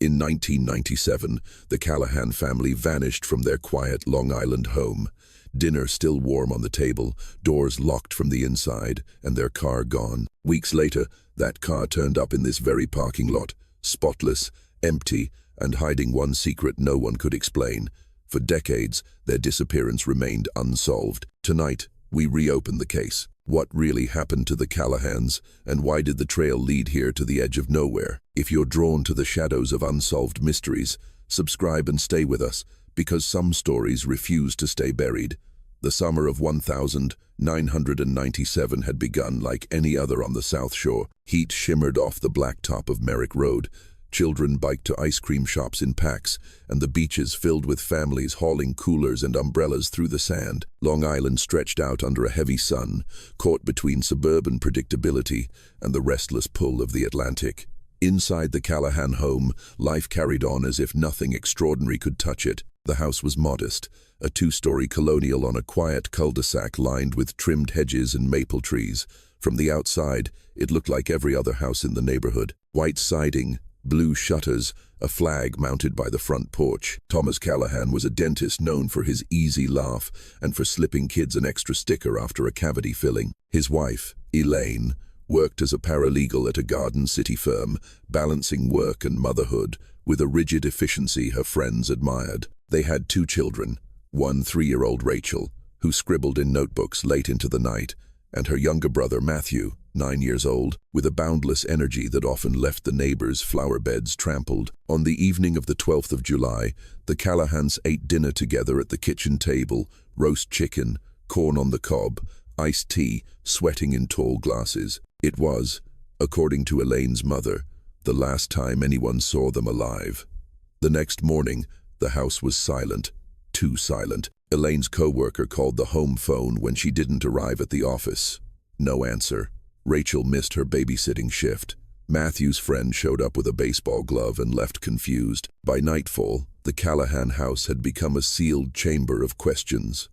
In 1997, the Callahan family vanished from their quiet Long Island home. Dinner still warm on the table, doors locked from the inside, and their car gone. Weeks later, that car turned up in this very parking lot, spotless, empty, and hiding one secret no one could explain. For decades, their disappearance remained unsolved. Tonight, we reopen the case. What really happened to the Callahans, and why did the trail lead here to the edge of nowhere? If you're drawn to the shadows of unsolved mysteries, subscribe and stay with us, because some stories refuse to stay buried. The summer of 1997 had begun like any other on the South Shore. Heat shimmered off the blacktop of Merrick Road. Children biked to ice cream shops in packs, and the beaches filled with families hauling coolers and umbrellas through the sand. Long Island stretched out under a heavy sun, caught between suburban predictability and the restless pull of the Atlantic. Inside the Callahan home, life carried on as if nothing extraordinary could touch it. The house was modest, a two-story colonial on a quiet cul-de-sac lined with trimmed hedges and maple trees. From the outside, it looked like every other house in the neighborhood. White siding, blue shutters, a flag mounted by the front porch. Thomas Callahan was a dentist known for his easy laugh and for slipping kids an extra sticker after a cavity filling. His wife, Elaine, worked as a paralegal at a Garden City firm, balancing work and motherhood with a rigid efficiency her friends admired. They had two children, one 3-year-old Rachel, who scribbled in notebooks late into the night, and her younger brother Matthew, 9 years old, with a boundless energy that often left the neighbors' flower beds trampled. On the evening of the 12th of July, the Callahans ate dinner together at the kitchen table, roast chicken, corn on the cob, iced tea, sweating in tall glasses. It was, according to Elaine's mother, the last time anyone saw them alive. The next morning, the house was silent, too silent. Elaine's co-worker called the home phone when she didn't arrive at the office. No answer. Rachel missed her babysitting shift. Matthew's friend showed up with a baseball glove and left confused. By nightfall, the Callahan house had become a sealed chamber of questions.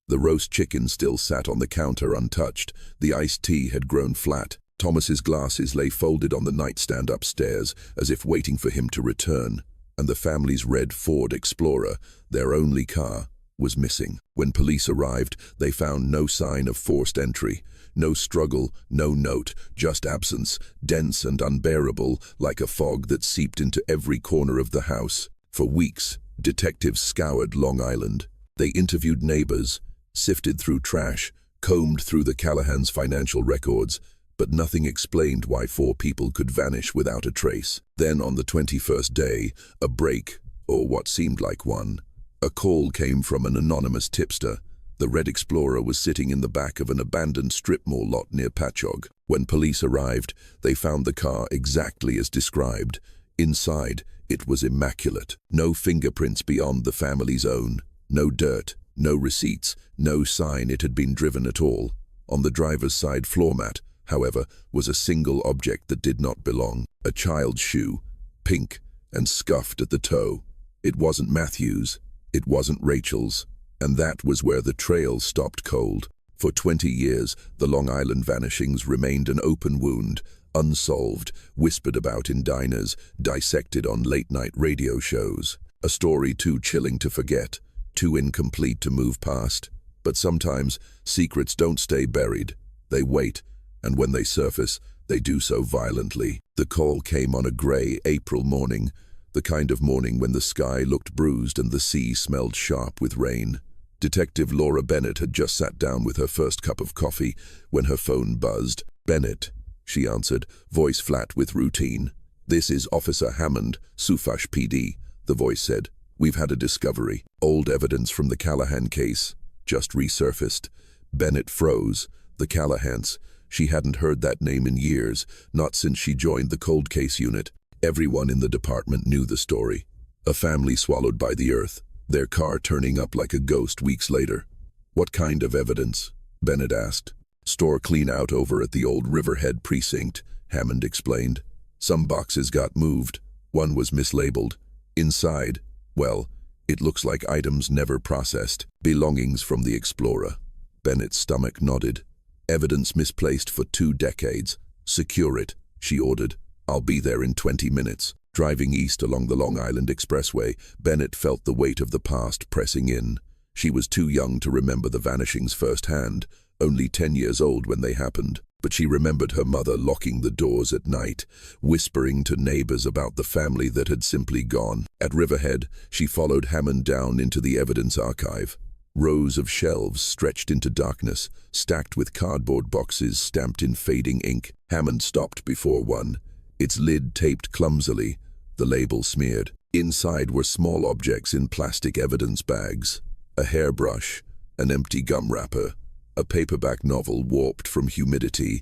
The roast chicken still sat on the counter untouched. The iced tea had grown flat. Thomas's glasses lay folded on the nightstand upstairs, as if waiting for him to return. And the family's red Ford Explorer, their only car, was missing. When police arrived, they found no sign of forced entry. No struggle, no note, just absence, dense and unbearable, like a fog that seeped into every corner of the house. For weeks, detectives scoured Long Island. They interviewed neighbors, sifted through trash, combed through the Callahans' financial records, but nothing explained why 4 people could vanish without a trace. Then on the 21st day, a break, or what seemed like one. A call came from an anonymous tipster. The Red Explorer was sitting in the back of an abandoned strip mall lot near Patchogue. When police arrived, they found the car exactly as described. Inside, it was immaculate. No fingerprints beyond the family's own. No dirt, no receipts, no sign it had been driven at all. On the driver's side floor mat, however, was a single object that did not belong. A child's shoe, pink and scuffed at the toe. It wasn't Matthew's. It wasn't Rachel's. And that was where the trail stopped cold. For 20 years, the Long Island vanishings remained an open wound, unsolved, whispered about in diners, dissected on late-night radio shows. A story too chilling to forget, too incomplete to move past. But sometimes, secrets don't stay buried. They wait, and when they surface, they do so violently. The call came on a gray April morning, the kind of morning when the sky looked bruised and the sea smelled sharp with rain. Detective Laura Bennett had just sat down with her first cup of coffee when her phone buzzed. "Bennett," she answered, voice flat with routine. "This is Officer Hammond, Sufash PD," the voice said. "We've had a discovery. Old evidence from the Callahan case, just resurfaced." Bennett froze. The Callahans. She hadn't heard that name in years, not since she joined the cold case unit. Everyone in the department knew the story. A family swallowed by the earth, their car turning up like a ghost weeks later. "What kind of evidence?" Bennett asked. "Store clean-out over at the old Riverhead precinct," Hammond explained. "Some boxes got moved. One was mislabeled. Inside, well, it looks like items never processed. Belongings from the Explorer." Bennett's stomach nodded. "Evidence misplaced for 2 decades. Secure it," she ordered. "I'll be there in 20 minutes. Driving east along the Long Island Expressway, Bennett felt the weight of the past pressing in. She was too young to remember the vanishings firsthand, only 10 years old when they happened. But she remembered her mother locking the doors at night, whispering to neighbors about the family that had simply gone. At Riverhead, she followed Hammond down into the evidence archive. Rows of shelves stretched into darkness, stacked with cardboard boxes stamped in fading ink. Hammond stopped before one, its lid taped clumsily, the label smeared. Inside were small objects in plastic evidence bags: a hairbrush, an empty gum wrapper, a paperback novel warped from humidity,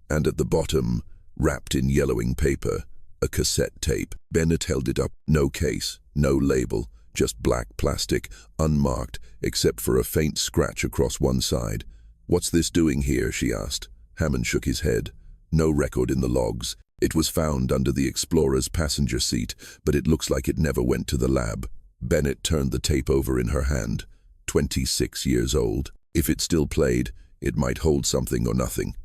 and at the bottom, wrapped in yellowing paper, a cassette tape. Bennett held it up. No case, no label, just black plastic, unmarked, except for a faint scratch across one side. "What's this doing here?" she asked. Hammond shook his head. No record in the logs. It was found under the Explorer's passenger seat, but it looks like it never went to the lab. Bennett turned the tape over in her hand. 26 years old. If it still played, it might hold something or nothing.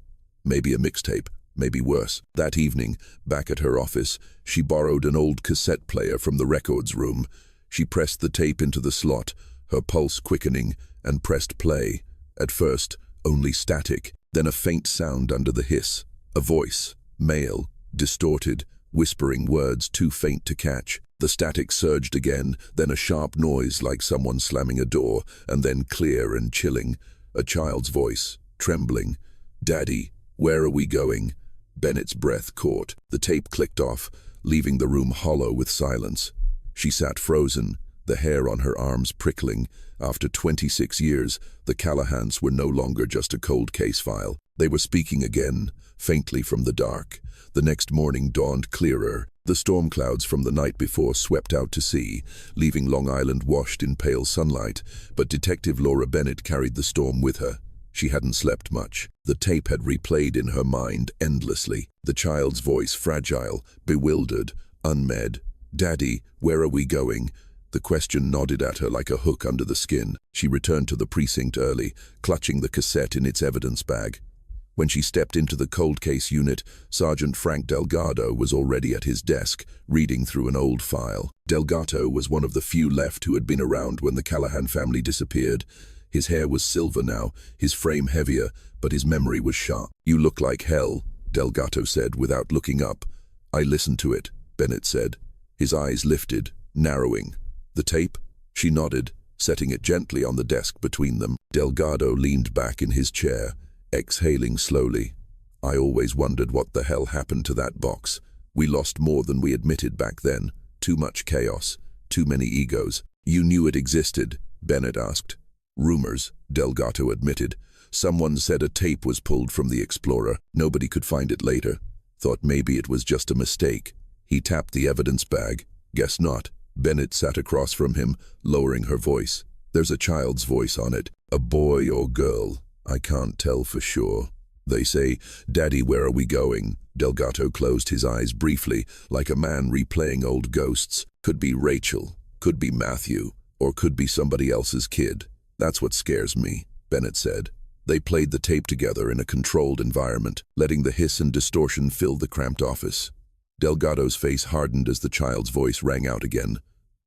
Maybe a mixtape, maybe worse. That evening, back at her office, she borrowed an old cassette player from the records room. She pressed the tape into the slot, her pulse quickening, and pressed play. At first, only static, then a faint sound under the hiss. A voice, male, distorted, whispering words too faint to catch. The static surged again, then a sharp noise like someone slamming a door, and then clear and chilling. A child's voice, trembling. "Daddy, where are we going?" Bennett's breath caught. The tape clicked off, leaving the room hollow with silence. She sat frozen, the hair on her arms prickling. After 26 years, the Callahans were no longer just a cold case file. They were speaking again, faintly from the dark. The next morning dawned clearer. The storm clouds from the night before swept out to sea, leaving Long Island washed in pale sunlight, but Detective Laura Bennett carried the storm with her. She hadn't slept much. The tape had replayed in her mind endlessly. The child's voice, fragile, bewildered, unmed. "Daddy, where are we going?" The question nodded at her like a hook under the skin. She returned to the precinct early, clutching the cassette in its evidence bag. When she stepped into the cold case unit, Sergeant Frank Delgado was already at his desk, reading through an old file. Delgado was one of the few left who had been around when the Callahan family disappeared. His hair was silver now, his frame heavier, but his memory was sharp. "You look like hell," Delgado said without looking up. "I listened to it," Bennett said. His eyes lifted, narrowing. "The tape?" She nodded, setting it gently on the desk between them. Delgado leaned back in his chair, exhaling slowly. "I always wondered what the hell happened to that box. We lost more than we admitted back then. Too much chaos, too many egos." "You knew it existed?" Bennett asked. "Rumors," Delgado admitted. "Someone said a tape was pulled from the Explorer. Nobody could find it later. Thought maybe it was just a mistake." He tapped the evidence bag. "Guess not." Bennett sat across from him, lowering her voice. "There's a child's voice on it. A boy or girl. I can't tell for sure. They say, 'Daddy, where are we going?'" Delgado closed his eyes briefly, like a man replaying old ghosts. "Could be Rachel, could be Matthew, or could be somebody else's kid. That's what scares me," Bennett said. They played the tape together in a controlled environment, letting the hiss and distortion fill the cramped office. Delgado's face hardened as the child's voice rang out again.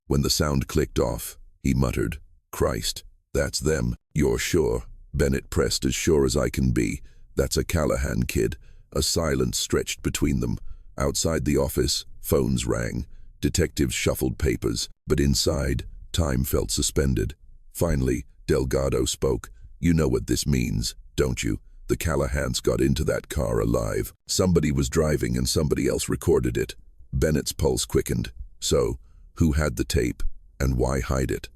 When the sound clicked off, he muttered, "Christ, that's them." "You're sure?" Bennett pressed. "As sure as I can be. That's a Callahan kid." A silence stretched between them. Outside the office, phones rang. Detectives shuffled papers, but inside, time felt suspended. Finally, Delgado spoke. "You know what this means, don't you? The Callahans got into that car alive. Somebody was driving and somebody else recorded it." Bennett's pulse quickened. "So, who had the tape, and why hide it?"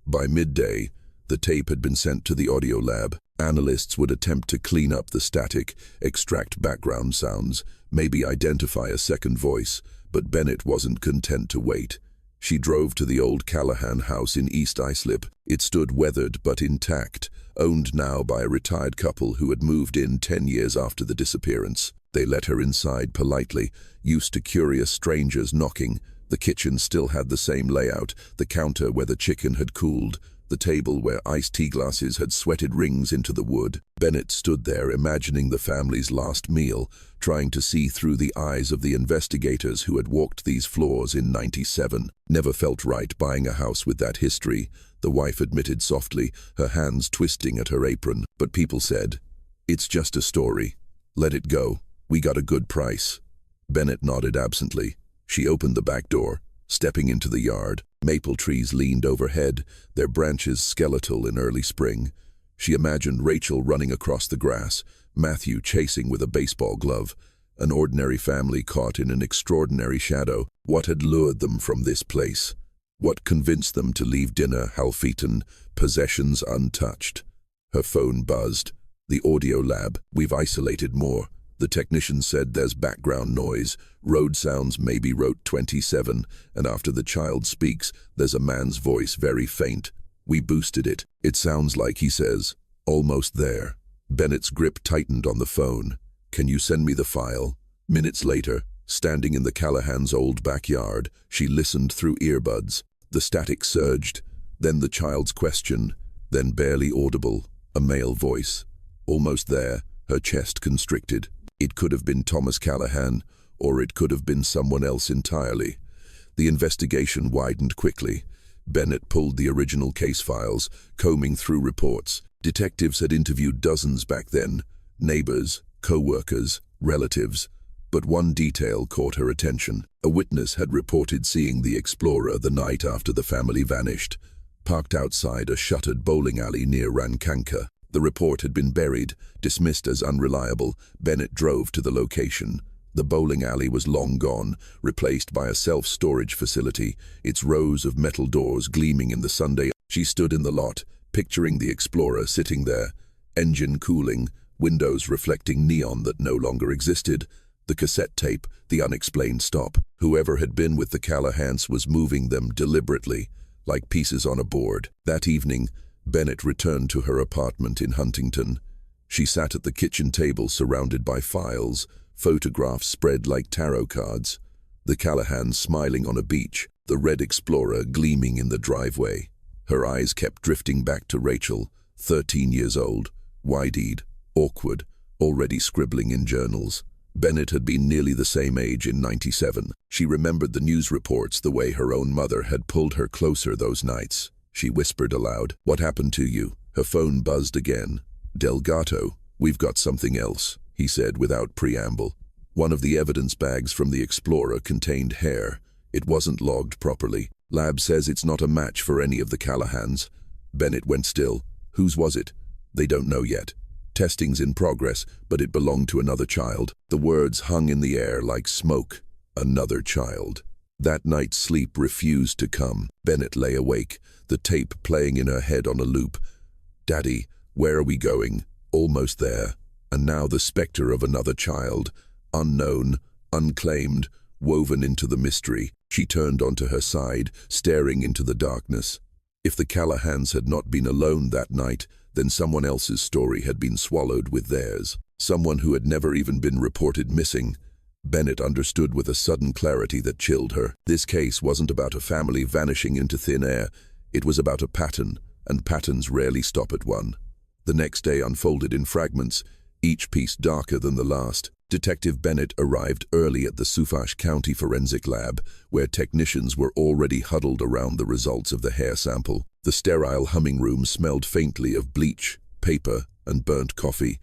By midday, the tape had been sent to the audio lab. Analysts would attempt to clean up the static, extract background sounds, maybe identify a second voice, but Bennett wasn't content to wait. She drove to the old Callahan house in East Islip. It stood weathered but intact, owned now by a retired couple who had moved in 10 years after the disappearance. They let her inside politely, used to curious strangers knocking. The kitchen still had the same layout, the counter where the chicken had cooled, the table where iced tea glasses had sweated rings into the wood. Bennett stood there imagining the family's last meal, trying to see through the eyes of the investigators who had walked these floors in '97. Never felt right buying a house with that history, the wife admitted softly, her hands twisting at her apron. But people said, "It's just a story. Let it go. We got a good price." Bennett nodded absently. She opened the back door, stepping into the yard. Maple trees leaned overhead, their branches skeletal in early spring. She imagined Rachel running across the grass, Matthew chasing with a baseball glove, an ordinary family caught in an extraordinary shadow. What had lured them from this place? What convinced them to leave dinner half-eaten, possessions untouched? Her phone buzzed. The audio lab. "We've isolated more. The technician said there's background noise. Road sounds maybe wrote 27, and after the child speaks, there's a man's voice very faint. We boosted it. It sounds like he says, 'Almost there.'" Bennett's grip tightened on the phone. "Can you send me the file?" Minutes later, standing in the Callahans' old backyard, she listened through earbuds. The static surged, then the child's question, then barely audible, a male voice. Almost there, her chest constricted. It could have been Thomas Callahan, or it could have been someone else entirely. The investigation widened quickly. Bennett pulled the original case files, combing through reports. Detectives had interviewed dozens back then, neighbors, co-workers, relatives. But one detail caught her attention. A witness had reported seeing the Explorer the night after the family vanished, parked outside a shuttered bowling alley near Rankanka. The report had been buried, dismissed as unreliable. Bennett drove to the location. The bowling alley was long gone, replaced by a self-storage facility, its rows of metal doors gleaming in the Sunday. She stood in the lot, picturing the Explorer sitting there, engine cooling, windows reflecting neon that no longer existed, the cassette tape, the unexplained stop. Whoever had been with the Callahans was moving them deliberately, like pieces on a board. That evening, Bennett returned to her apartment in Huntington. She sat at the kitchen table surrounded by files, photographs spread like tarot cards. The Callahans smiling on a beach, the red Explorer gleaming in the driveway. Her eyes kept drifting back to Rachel, 13 years old, wide-eyed, awkward, already scribbling in journals. Bennett had been nearly the same age in '97. She remembered the news reports, the way her own mother had pulled her closer those nights. She whispered aloud, "What happened to you?" Her phone buzzed again. "Delgato, we've got something else," he said without preamble. One of the evidence bags from the Explorer contained hair. It wasn't logged properly. "Lab says it's not a match for any of the Callahans." Bennett went still. "Whose was it?" "They don't know yet. Testing's in progress, but it belonged to another child." The words hung in the air like smoke. Another child. That night's sleep refused to come. Bennett lay awake, the tape playing in her head on a loop. "Daddy, where are we going?" "Almost there." And now the specter of another child, unknown, unclaimed, woven into the mystery. She turned onto her side, staring into the darkness. If the Callahans had not been alone that night, then someone else's story had been swallowed with theirs. Someone who had never even been reported missing. Bennett understood with a sudden clarity that chilled her. This case wasn't about a family vanishing into thin air. It was about a pattern, and patterns rarely stop at one. The next day unfolded in fragments, each piece darker than the last. Detective Bennett arrived early at the Sufash County Forensic Lab, where technicians were already huddled around the results of the hair sample. The sterile humming room smelled faintly of bleach, paper, and burnt coffee.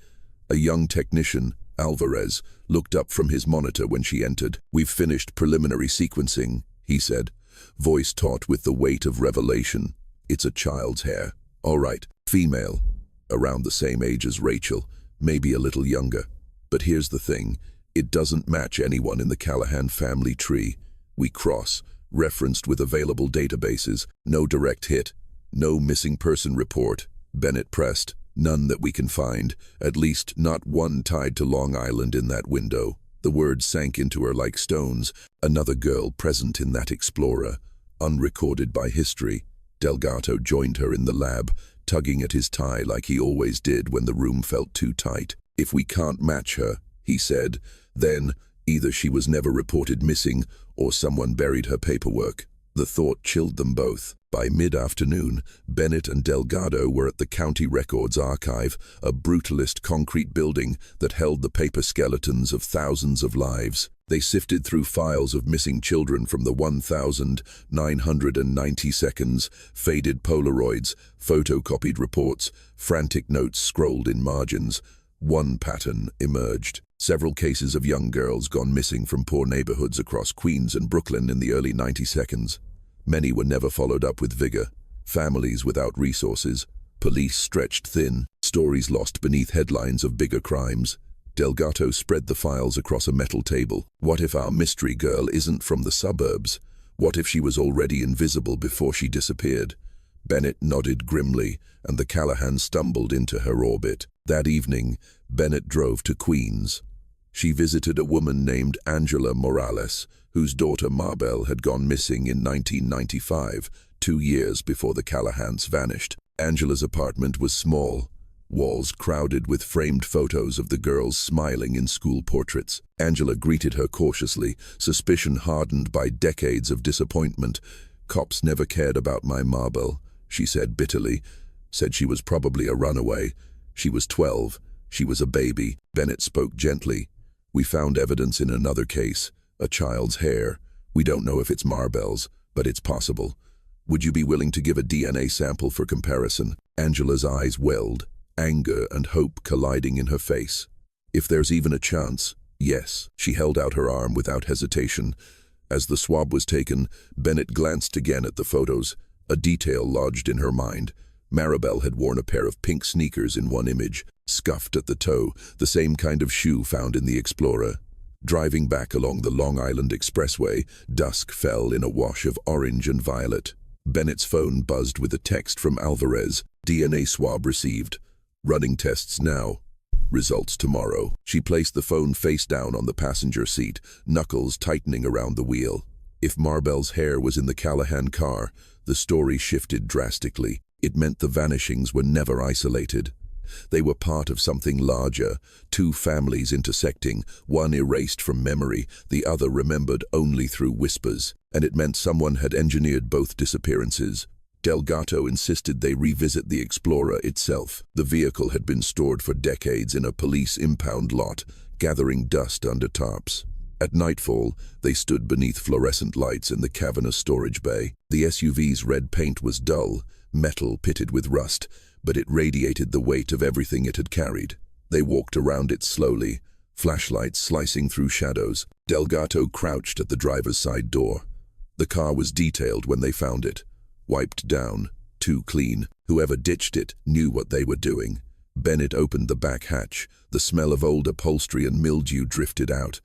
A young technician, Alvarez, looked up from his monitor when she entered. "We've finished preliminary sequencing," he said, voice taut with the weight of revelation. "It's a child's hair. All right, female, around the same age as Rachel, maybe a little younger. But here's the thing, it doesn't match anyone in the Callahan family tree. We cross, referenced with available databases, no direct hit, no missing person report." Bennett pressed. "None that we can find, at least not one tied to Long Island in that window." The words sank into her like stones. Another girl present in that Explorer, unrecorded by history. Delgato joined her in the lab, tugging at his tie like he always did when the room felt too tight. "If we can't match her," he said, "then either she was never reported missing or someone buried her paperwork." The thought chilled them both. By mid-afternoon, Bennett and Delgado were at the County Records Archive, a brutalist concrete building that held the paper skeletons of thousands of lives. They sifted through files of missing children from the 1,990 seconds, faded Polaroids, photocopied reports, frantic notes scrolled in margins. One pattern emerged. Several cases of young girls gone missing from poor neighborhoods across Queens and Brooklyn in the early 90 seconds. Many were never followed up with vigor. Families without resources. Police stretched thin. Stories lost beneath headlines of bigger crimes. Delgado spread the files across a metal table. What if our mystery girl isn't from the suburbs? What if she was already invisible before she disappeared? Bennett nodded grimly, and the Callahan stumbled into her orbit. That evening, Bennett drove to Queens. She visited a woman named Angela Morales, whose daughter Marbell had gone missing in 1995, 2 years before the Callahans vanished. Angela's apartment was small, walls crowded with framed photos of the girls smiling in school portraits. Angela greeted her cautiously, suspicion hardened by decades of disappointment. "Cops never cared about my Marbell," she said bitterly. Said she was probably a runaway. She was 12. She was a baby. Bennett spoke gently. "We found evidence in another case. A child's hair. We don't know if it's Marbell's, but it's possible. Would you be willing to give a DNA sample for comparison?" Angela's eyes welled, anger and hope colliding in her face. "If there's even a chance, yes." She held out her arm without hesitation. As the swab was taken, Bennett glanced again at the photos. A detail lodged in her mind. Maribel had worn a pair of pink sneakers in one image, scuffed at the toe, the same kind of shoe found in the Explorer. Driving back along the Long Island Expressway, dusk fell in a wash of orange and violet. Bennett's phone buzzed with a text from Alvarez. "DNA swab received. Running tests now. Results tomorrow." She placed the phone face down on the passenger seat, knuckles tightening around the wheel. If Marbell's hair was in the Callahan car, the story shifted drastically. It meant the vanishings were never isolated. They were part of something larger, 2 families intersecting, one erased from memory, the other remembered only through whispers. And it meant someone had engineered both disappearances. Delgado insisted they revisit the Explorer itself. The vehicle had been stored for decades in a police impound lot, gathering dust under tarps. At nightfall, they stood beneath fluorescent lights in the cavernous storage bay. The SUV's red paint was dull, metal pitted with rust, but it radiated the weight of everything it had carried. They walked around it slowly, flashlights slicing through shadows. Delgado crouched at the driver's side door. The car was detailed when they found it. Wiped down, too clean. Whoever ditched it knew what they were doing. Bennett opened the back hatch. The smell of old upholstery and mildew drifted out.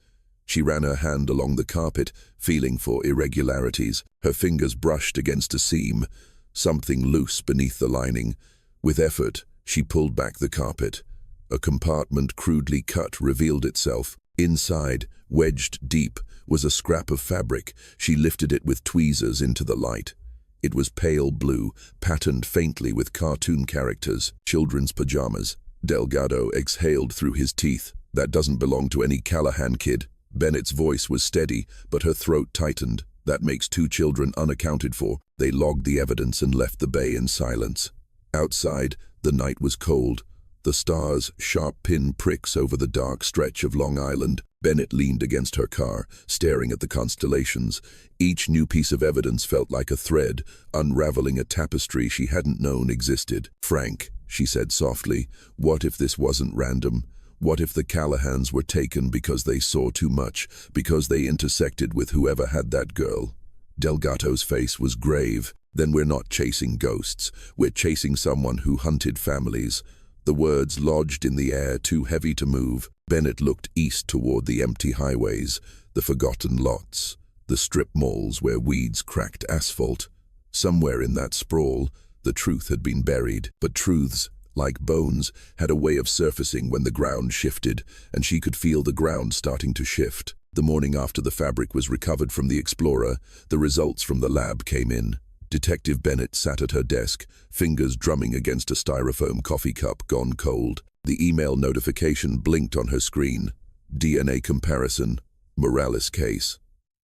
She ran her hand along the carpet, feeling for irregularities. Her fingers brushed against a seam, something loose beneath the lining. With effort, she pulled back the carpet. A compartment crudely cut revealed itself. Inside, wedged deep, was a scrap of fabric. She lifted it with tweezers into the light. It was pale blue, patterned faintly with cartoon characters. Children's pajamas. Delgado exhaled through his teeth. "That doesn't belong to any Callahan kid." Bennett's voice was steady, but her throat tightened. "That makes 2 children unaccounted for." They logged the evidence and left the bay in silence. Outside, the night was cold. The stars, sharp pin pricks over the dark stretch of Long Island. Bennett leaned against her car, staring at the constellations. Each new piece of evidence felt like a thread, unraveling a tapestry she hadn't known existed. "Frank," she said softly, "what if this wasn't random? What if the Callahans were taken because they saw too much, because they intersected with whoever had that girl?" Delgado's face was grave. "Then we're not chasing ghosts. We're chasing someone who hunted families." The words lodged in the air, too heavy to move. Bennett looked east toward the empty highways, the forgotten lots, the strip malls where weeds cracked asphalt. Somewhere in that sprawl, the truth had been buried. But truths, like bones, had a way of surfacing when the ground shifted, and she could feel the ground starting to shift. The morning after the fabric was recovered from the Explorer, the results from the lab came in. Detective Bennett sat at her desk, fingers drumming against a styrofoam coffee cup gone cold. The email notification blinked on her screen. DNA comparison. Morales case.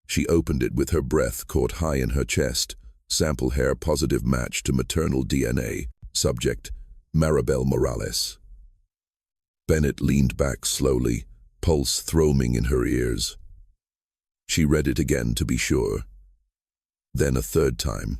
She opened it with her breath caught high in her chest. Sample hair positive match to maternal DNA. Subject, Maribel Morales. Bennett leaned back slowly, pulse throbbing in her ears. She read it again to be sure. Then a third time.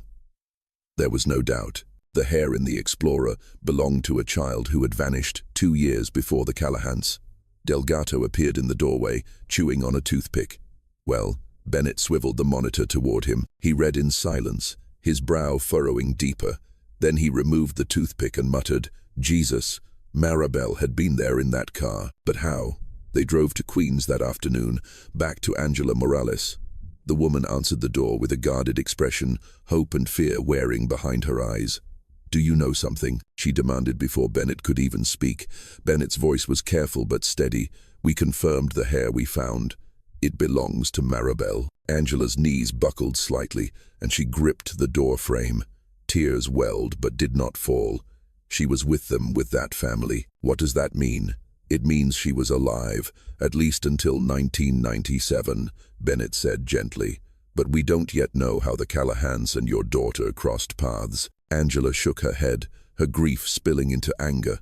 There was no doubt. The hair in the Explorer belonged to a child who had vanished 2 years before the Callahans. Delgado appeared in the doorway, chewing on a toothpick. Well, Bennett swiveled the monitor toward him. He read in silence, his brow furrowing deeper. Then he removed the toothpick and muttered, "Jesus, Maribel had been there in that car. But how?" They drove to Queens that afternoon, back to Angela Morales. The woman answered the door with a guarded expression, hope and fear wearing behind her eyes. "Do you know something?" she demanded before Bennett could even speak. Bennett's voice was careful but steady. "We confirmed the hair we found. It belongs to Maribel." Angela's knees buckled slightly, and she gripped the door frame. Tears welled but did not fall. She was with them, with that family. What does that mean? "It means she was alive, at least until 1997, Bennett said gently. "But we don't yet know how the Callahans and your daughter crossed paths." Angela shook her head, her grief spilling into anger.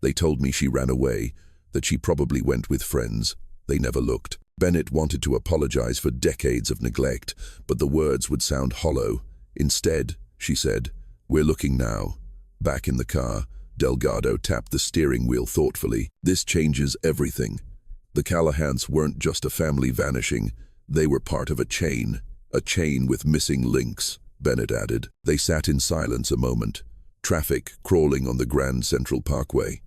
"They told me she ran away, that she probably went with friends. They never looked." Bennett wanted to apologize for decades of neglect, but the words would sound hollow. "Instead," she said, "we're looking now." Back in the car, Delgado tapped the steering wheel thoughtfully. "This changes everything. The Callahans weren't just a family vanishing. They were part of a chain with missing links," Bennett added. They sat in silence a moment, traffic crawling on the Grand Central Parkway.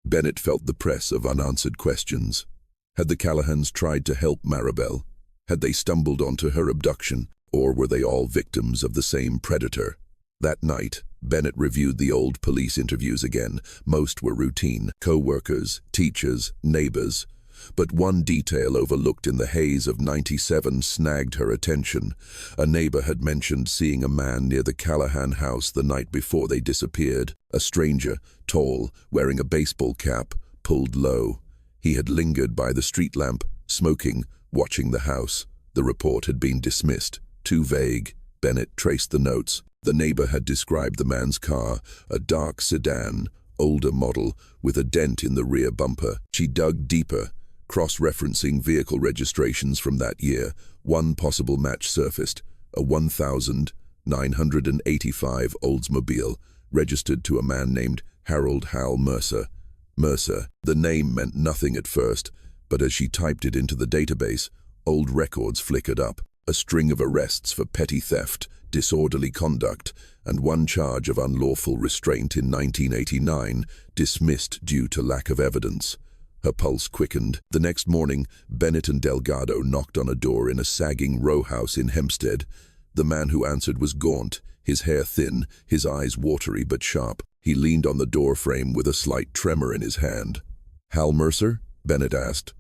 Bennett felt the press of unanswered questions. Had the Callahans tried to help Maribel? Had they stumbled onto her abduction? Or were they all victims of the same predator? That night, Bennett reviewed the old police interviews again. Most were routine, co-workers, teachers, neighbors. But one detail overlooked in the haze of 97 snagged her attention. A neighbor had mentioned seeing a man near the Callahan house the night before they disappeared. A stranger, tall, wearing a baseball cap, pulled low. He had lingered by the street lamp, smoking, watching the house. The report had been dismissed. Too vague. Bennett traced the notes. The neighbor had described the man's car, a dark sedan, older model, with a dent in the rear bumper. She dug deeper, cross-referencing vehicle registrations from that year. One possible match surfaced, a 1985 Oldsmobile, registered to a man named Harold Hal Mercer. Mercer. The name meant nothing at first, but as she typed it into the database, old records flickered up. A string of arrests for petty theft, disorderly conduct, and one charge of unlawful restraint in 1989, dismissed due to lack of evidence. Her pulse quickened. The next morning, Bennett and Delgado knocked on a door in a sagging row house in Hempstead. The man who answered was gaunt, his hair thin, his eyes watery but sharp. He leaned on the door frame with a slight tremor in his hand. "Hal Mercer?" Bennett asked.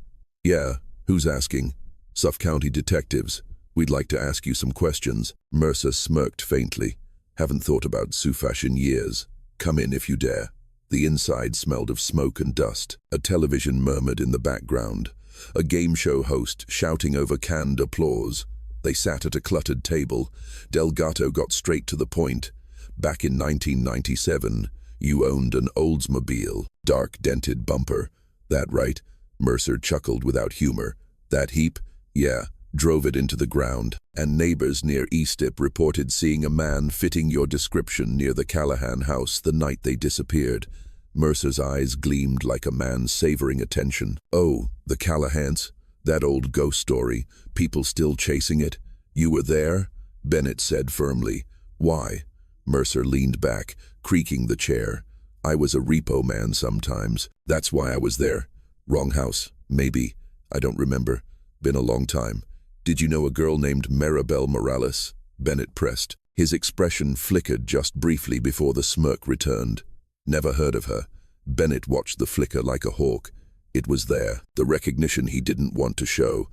"Yeah, who's asking?" "Suffolk County detectives. We'd like to ask you some questions." Mercer smirked faintly. "Haven't thought about Sufash in years. Come in if you dare." The inside smelled of smoke and dust. A television murmured in the background. A game show host shouting over canned applause. They sat at a cluttered table. Delgado got straight to the point. "Back in 1997, you owned an Oldsmobile, dark dented bumper. That right?" Mercer chuckled without humor. "That heap? Yeah. Drove it into the ground, and neighbors near Eastip reported seeing a man fitting your description near the Callahan house the night they disappeared." Mercer's eyes gleamed like a man savoring attention. "Oh, the Callahans? That old ghost story. People still chasing it? You were there?" Bennett said firmly. "Why?" Mercer leaned back, creaking the chair. "I was a repo man sometimes. That's why I was there. Wrong house, maybe. I don't remember. Been a long time." "Did you know a girl named Maribel Morales?" Bennett pressed. His expression flickered just briefly before the smirk returned. "Never heard of her." Bennett watched the flicker like a hawk. It was there, the recognition he didn't want to show.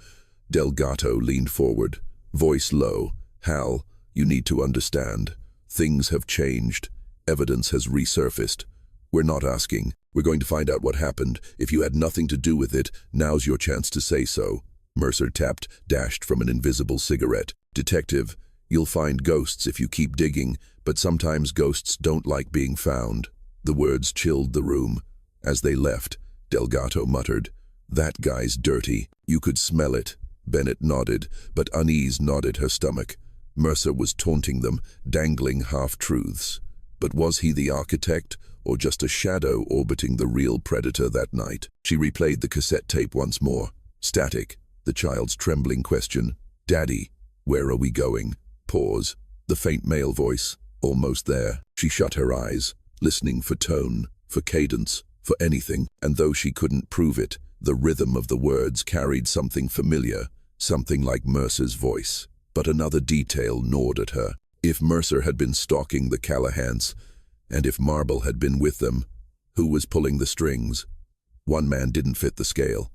Delgado leaned forward, voice low. "Hal, you need to understand. Things have changed. Evidence has resurfaced. We're not asking. We're going to find out what happened. If you had nothing to do with it, now's your chance to say so." Mercer tapped, dashed from an invisible cigarette. "Detective, you'll find ghosts if you keep digging, but sometimes ghosts don't like being found." The words chilled the room. As they left, Delgado muttered, "That guy's dirty. You could smell it." Bennett nodded, but unease knotted her stomach. Mercer was taunting them, dangling half-truths. But was he the architect, or just a shadow orbiting the real predator that night? She replayed the cassette tape once more. Static, the child's trembling question. "Daddy, where are we going?" Pause. The faint male voice, almost there. She shut her eyes, listening for tone, for cadence, for anything, and though she couldn't prove it, the rhythm of the words carried something familiar, something like Mercer's voice. But another detail gnawed at her. If Mercer had been stalking the Callahans, and if Marble had been with them, who was pulling the strings? One man didn't fit the scale.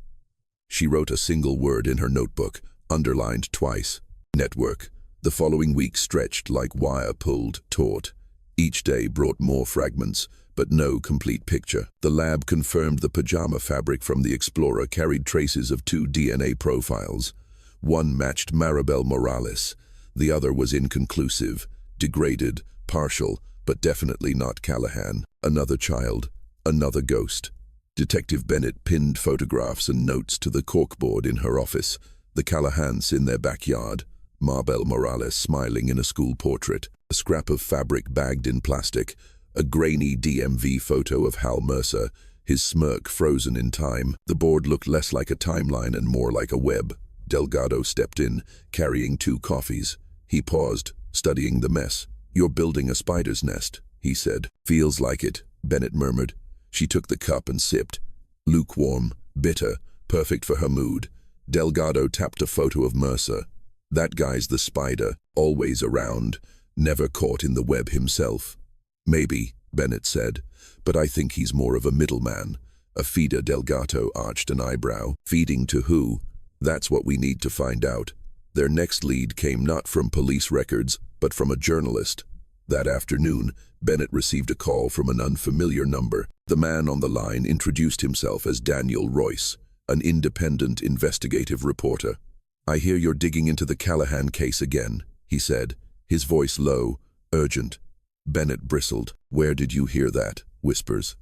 She wrote a single word in her notebook, underlined twice. Network. The following week stretched like wire pulled taut. Each day brought more fragments, but no complete picture. The lab confirmed the pajama fabric from the Explorer carried traces of 2 DNA profiles. One matched Maribel Morales. The other was inconclusive, degraded, partial, but definitely not Callahan. Another child, another ghost. Detective Bennett pinned photographs and notes to the corkboard in her office. The Callahans in their backyard. Maribel Morales smiling in a school portrait. A scrap of fabric bagged in plastic. A grainy DMV photo of Hal Mercer, his smirk frozen in time. The board looked less like a timeline and more like a web. Delgado stepped in, carrying 2 coffees. He paused, studying the mess. "You're building a spider's nest," he said. "Feels like it," Bennett murmured. She took the cup and sipped. Lukewarm, bitter, perfect for her mood. Delgado tapped a photo of Mercer. "That guy's the spider, always around, never caught in the web himself." "Maybe," Bennett said, "but I think he's more of a middleman, a feeder." Delgado arched an eyebrow. "Feeding to who?" "That's what we need to find out." Their next lead came not from police records, but from a journalist. That afternoon, Bennett received a call from an unfamiliar number. The man on the line introduced himself as Daniel Royce, an independent investigative reporter. "I hear you're digging into the Callahan case again," he said, his voice low, urgent. Bennett bristled. "Where did you hear that?" Whispers.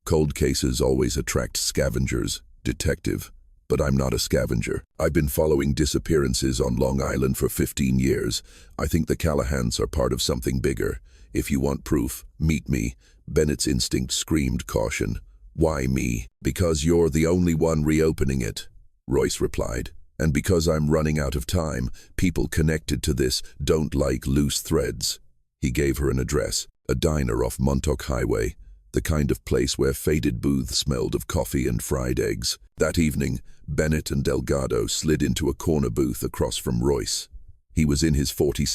"Cold cases always attract scavengers, detective. But I'm not a scavenger. I've been following disappearances on Long Island for 15 years. I think the Callahans are part of something bigger. If you want proof, meet me." Bennett's instinct screamed caution. "Why me?" "Because you're the only one reopening it," Royce replied. "And because I'm running out of time. People connected to this don't like loose threads." He gave her an address, a diner off Montauk Highway, the kind of place where faded booths smelled of coffee and fried eggs. That evening, Bennett and Delgado slid into a corner booth across from Royce. He was in his 40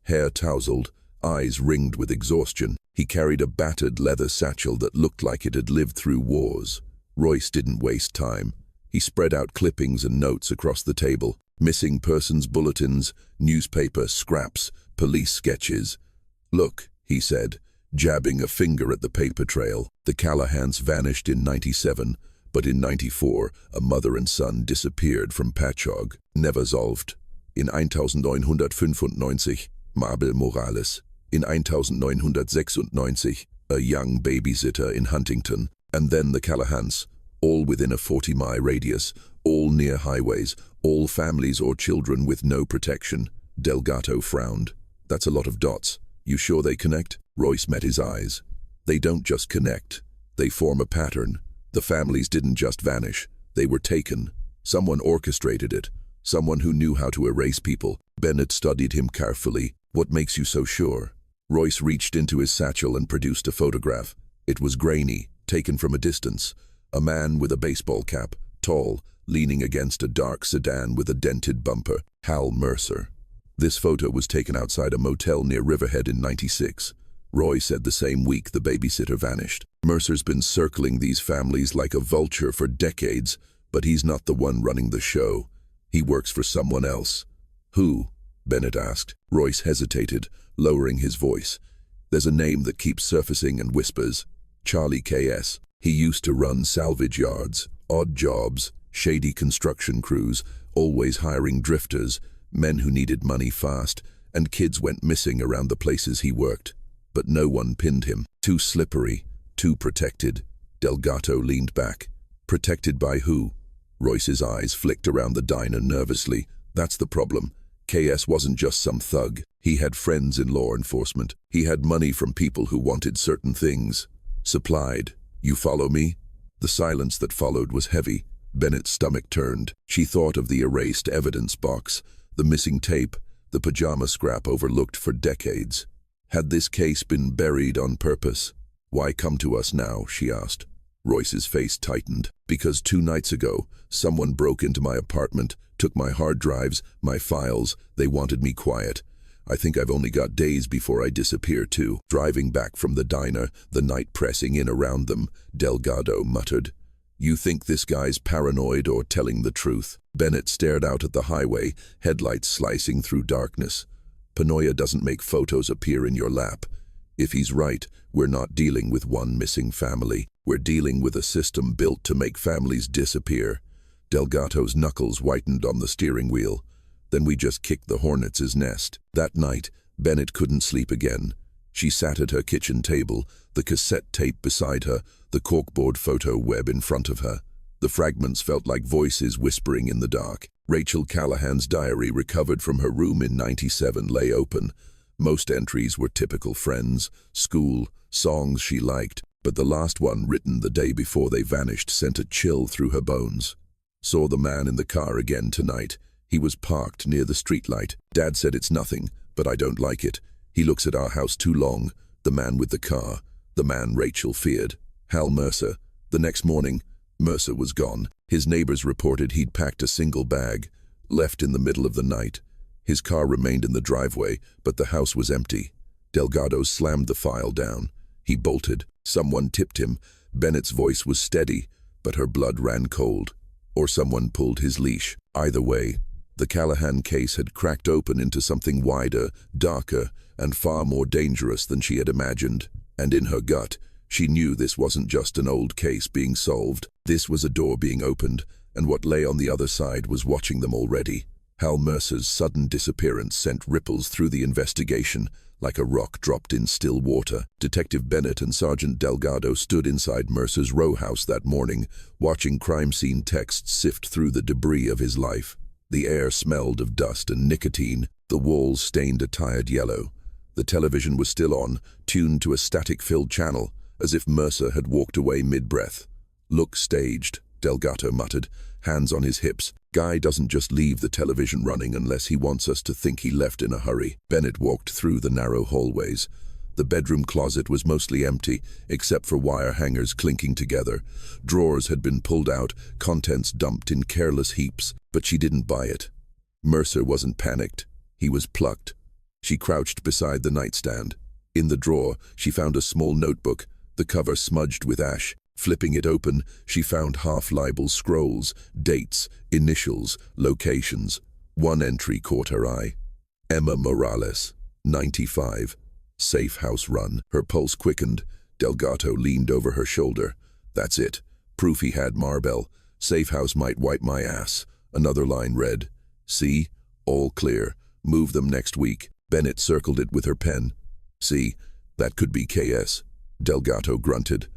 hair tousled, eyes ringed with exhaustion. He carried a battered leather satchel that looked like it had lived through wars. Royce didn't waste time. He spread out clippings and notes across the table. Missing persons bulletins, newspaper scraps, police sketches. "Look," he said, jabbing a finger at the paper trail. "The Callahans vanished in 97, but in 94, a mother and son disappeared from Patchogue. Never solved. In 1995, Maribel Morales. In 1996, a young babysitter in Huntington. And then the Callahans, all within a 40-mile radius, all near highways, all families or children with no protection." Delgado frowned. "That's a lot of dots. You sure they connect?" Royce met his eyes. "They don't just connect. They form a pattern. The families didn't just vanish. They were taken. Someone orchestrated it. Someone who knew how to erase people." Bennett studied him carefully. "What makes you so sure?" Royce reached into his satchel and produced a photograph. It was grainy, taken from a distance. A man with a baseball cap, tall, leaning against a dark sedan with a dented bumper. Hal Mercer. This photo was taken outside a motel near Riverhead in 96. Roy said the same week the babysitter vanished. Mercer's been circling these families like a vulture for decades, but he's not the one running the show. He works for someone else. "Who?" Bennett asked. Royce hesitated, lowering his voice. "There's a name that keeps surfacing and whispers. Charlie K.S. He used to run salvage yards, odd jobs, shady construction crews, always hiring drifters, men who needed money fast, and kids went missing around the places he worked. But no one pinned him. Too slippery, too protected. Delgado leaned back. Protected by who? Royce's eyes flicked around the diner nervously. That's the problem. KS wasn't just some thug. He had friends in law enforcement. He had money from people who wanted certain things. Supplied. You follow me? The silence that followed was heavy. Bennett's stomach turned. She thought of the erased evidence box, the missing tape, the pajama scrap overlooked for decades. Had this case been buried on purpose? Why come to us now, she asked. Royce's face tightened. Because 2 nights ago, someone broke into my apartment, took my hard drives, my files. They wanted me quiet. I think I've only got days before I disappear too. Driving back from the diner, the night pressing in around them, Delgado muttered, "You think this guy's paranoid or telling the truth?" Bennett stared out at the highway, headlights slicing through darkness. Panoia doesn't make photos appear in your lap. If he's right, we're not dealing with one missing family. We're dealing with a system built to make families disappear. Delgado's knuckles whitened on the steering wheel. Then we just kicked the hornets' nest. That night, Bennett couldn't sleep again. She sat at her kitchen table, the cassette tape beside her, the corkboard photo web in front of her. The fragments felt like voices whispering in the dark. Rachel Callahan's diary, recovered from her room in '97, lay open. Most entries were typical friends, school, songs she liked, but the last one, written the day before they vanished, sent a chill through her bones. Saw the man in the car again tonight. He was parked near the streetlight. Dad said it's nothing, but I don't like it. He looks at our house too long. The man with the car. The man Rachel feared. Hal Mercer. The next morning, Mercer was gone. His neighbors reported he'd packed a single bag, left in the middle of the night. His car remained in the driveway, but the house was empty. Delgado slammed the file down. He bolted. Someone tipped him. Bennett's voice was steady, but her blood ran cold. Or someone pulled his leash. Either way, the Callahan case had cracked open into something wider, darker, and far more dangerous than she had imagined. And in her gut, she knew this wasn't just an old case being solved. This was a door being opened, and what lay on the other side was watching them already. Hal Mercer's sudden disappearance sent ripples through the investigation, like a rock dropped in still water. Detective Bennett and Sergeant Delgado stood inside Mercer's row house that morning, watching crime scene texts sift through the debris of his life. The air smelled of dust and nicotine, the walls stained a tired yellow. The television was still on, tuned to a static-filled channel, as if Mercer had walked away mid-breath. "Look staged," Delgado muttered, hands on his hips. "Guy doesn't just leave the television running unless he wants us to think he left in a hurry." Bennett walked through the narrow hallways. The bedroom closet was mostly empty, except for wire hangers clinking together. Drawers had been pulled out, contents dumped in careless heaps, but she didn't buy it. Mercer wasn't panicked. He was plucked. She crouched beside the nightstand. In the drawer, she found a small notebook, the cover smudged with ash. Flipping it open, she found half-libel scrolls, dates, initials, locations. One entry caught her eye. Emma Morales, 95. Safe house run. Her pulse quickened. Delgado leaned over her shoulder. "That's it. Proof he had Marbell. Safe house might wipe my ass." Another line read, "See? All clear. Move them next week." Bennett circled it with her pen. "See? That could be KS." Delgado grunted.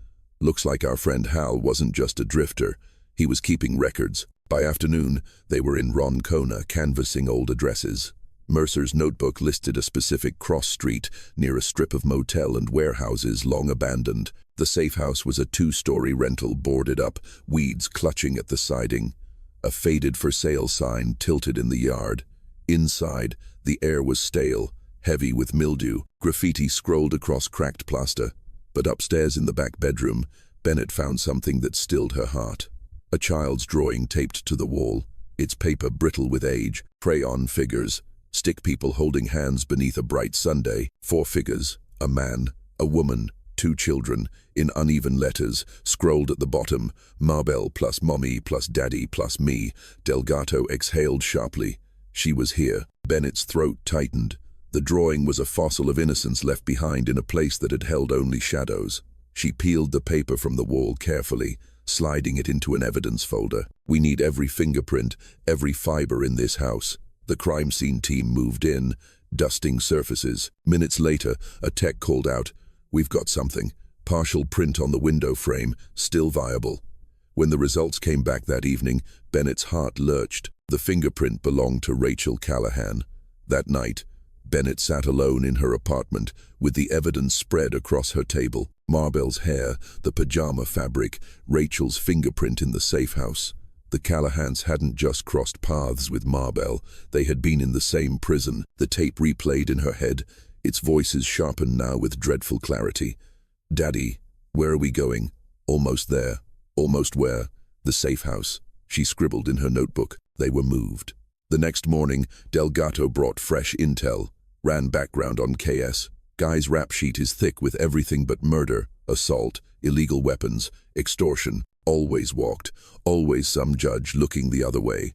"Looks like our friend Hal wasn't just a drifter. He was keeping records." By afternoon, they were in Roncona canvassing old addresses. Mercer's notebook listed a specific cross street near a strip of motel and warehouses long abandoned. The safe house was a 2-story rental boarded up, weeds clutching at the siding. A faded for sale sign tilted in the yard. Inside, the air was stale, heavy with mildew. Graffiti scrolled across cracked plaster. But upstairs in the back bedroom, Bennett found something that stilled her heart. A child's drawing taped to the wall, its paper brittle with age, crayon figures, stick people holding hands beneath a bright Sunday. 4 figures, a man, a woman, 2 children, in uneven letters, scrolled at the bottom, Marbell plus mommy plus daddy plus me. Delgado exhaled sharply. She was here. Bennett's throat tightened. The drawing was a fossil of innocence left behind in a place that had held only shadows. She peeled the paper from the wall carefully, sliding it into an evidence folder. "We need every fingerprint, every fiber in this house." The crime scene team moved in, dusting surfaces. Minutes later, a tech called out, "We've got something. Partial print on the window frame, still viable." When the results came back that evening, Bennett's heart lurched. The fingerprint belonged to Rachel Callahan. That night, Bennett sat alone in her apartment, with the evidence spread across her table. Marbell's hair, the pajama fabric, Rachel's fingerprint in the safe house. The Callahans hadn't just crossed paths with Marbell, they had been in the same prison. The tape replayed in her head, its voices sharpened now with dreadful clarity. "Daddy, where are we going?" "Almost there." "Almost where?" "The safe house." She scribbled in her notebook. They were moved. The next morning, Delgado brought fresh intel, ran background on KS. Guy's rap sheet is thick with everything but murder, assault, illegal weapons, extortion. Always walked, always some judge looking the other way.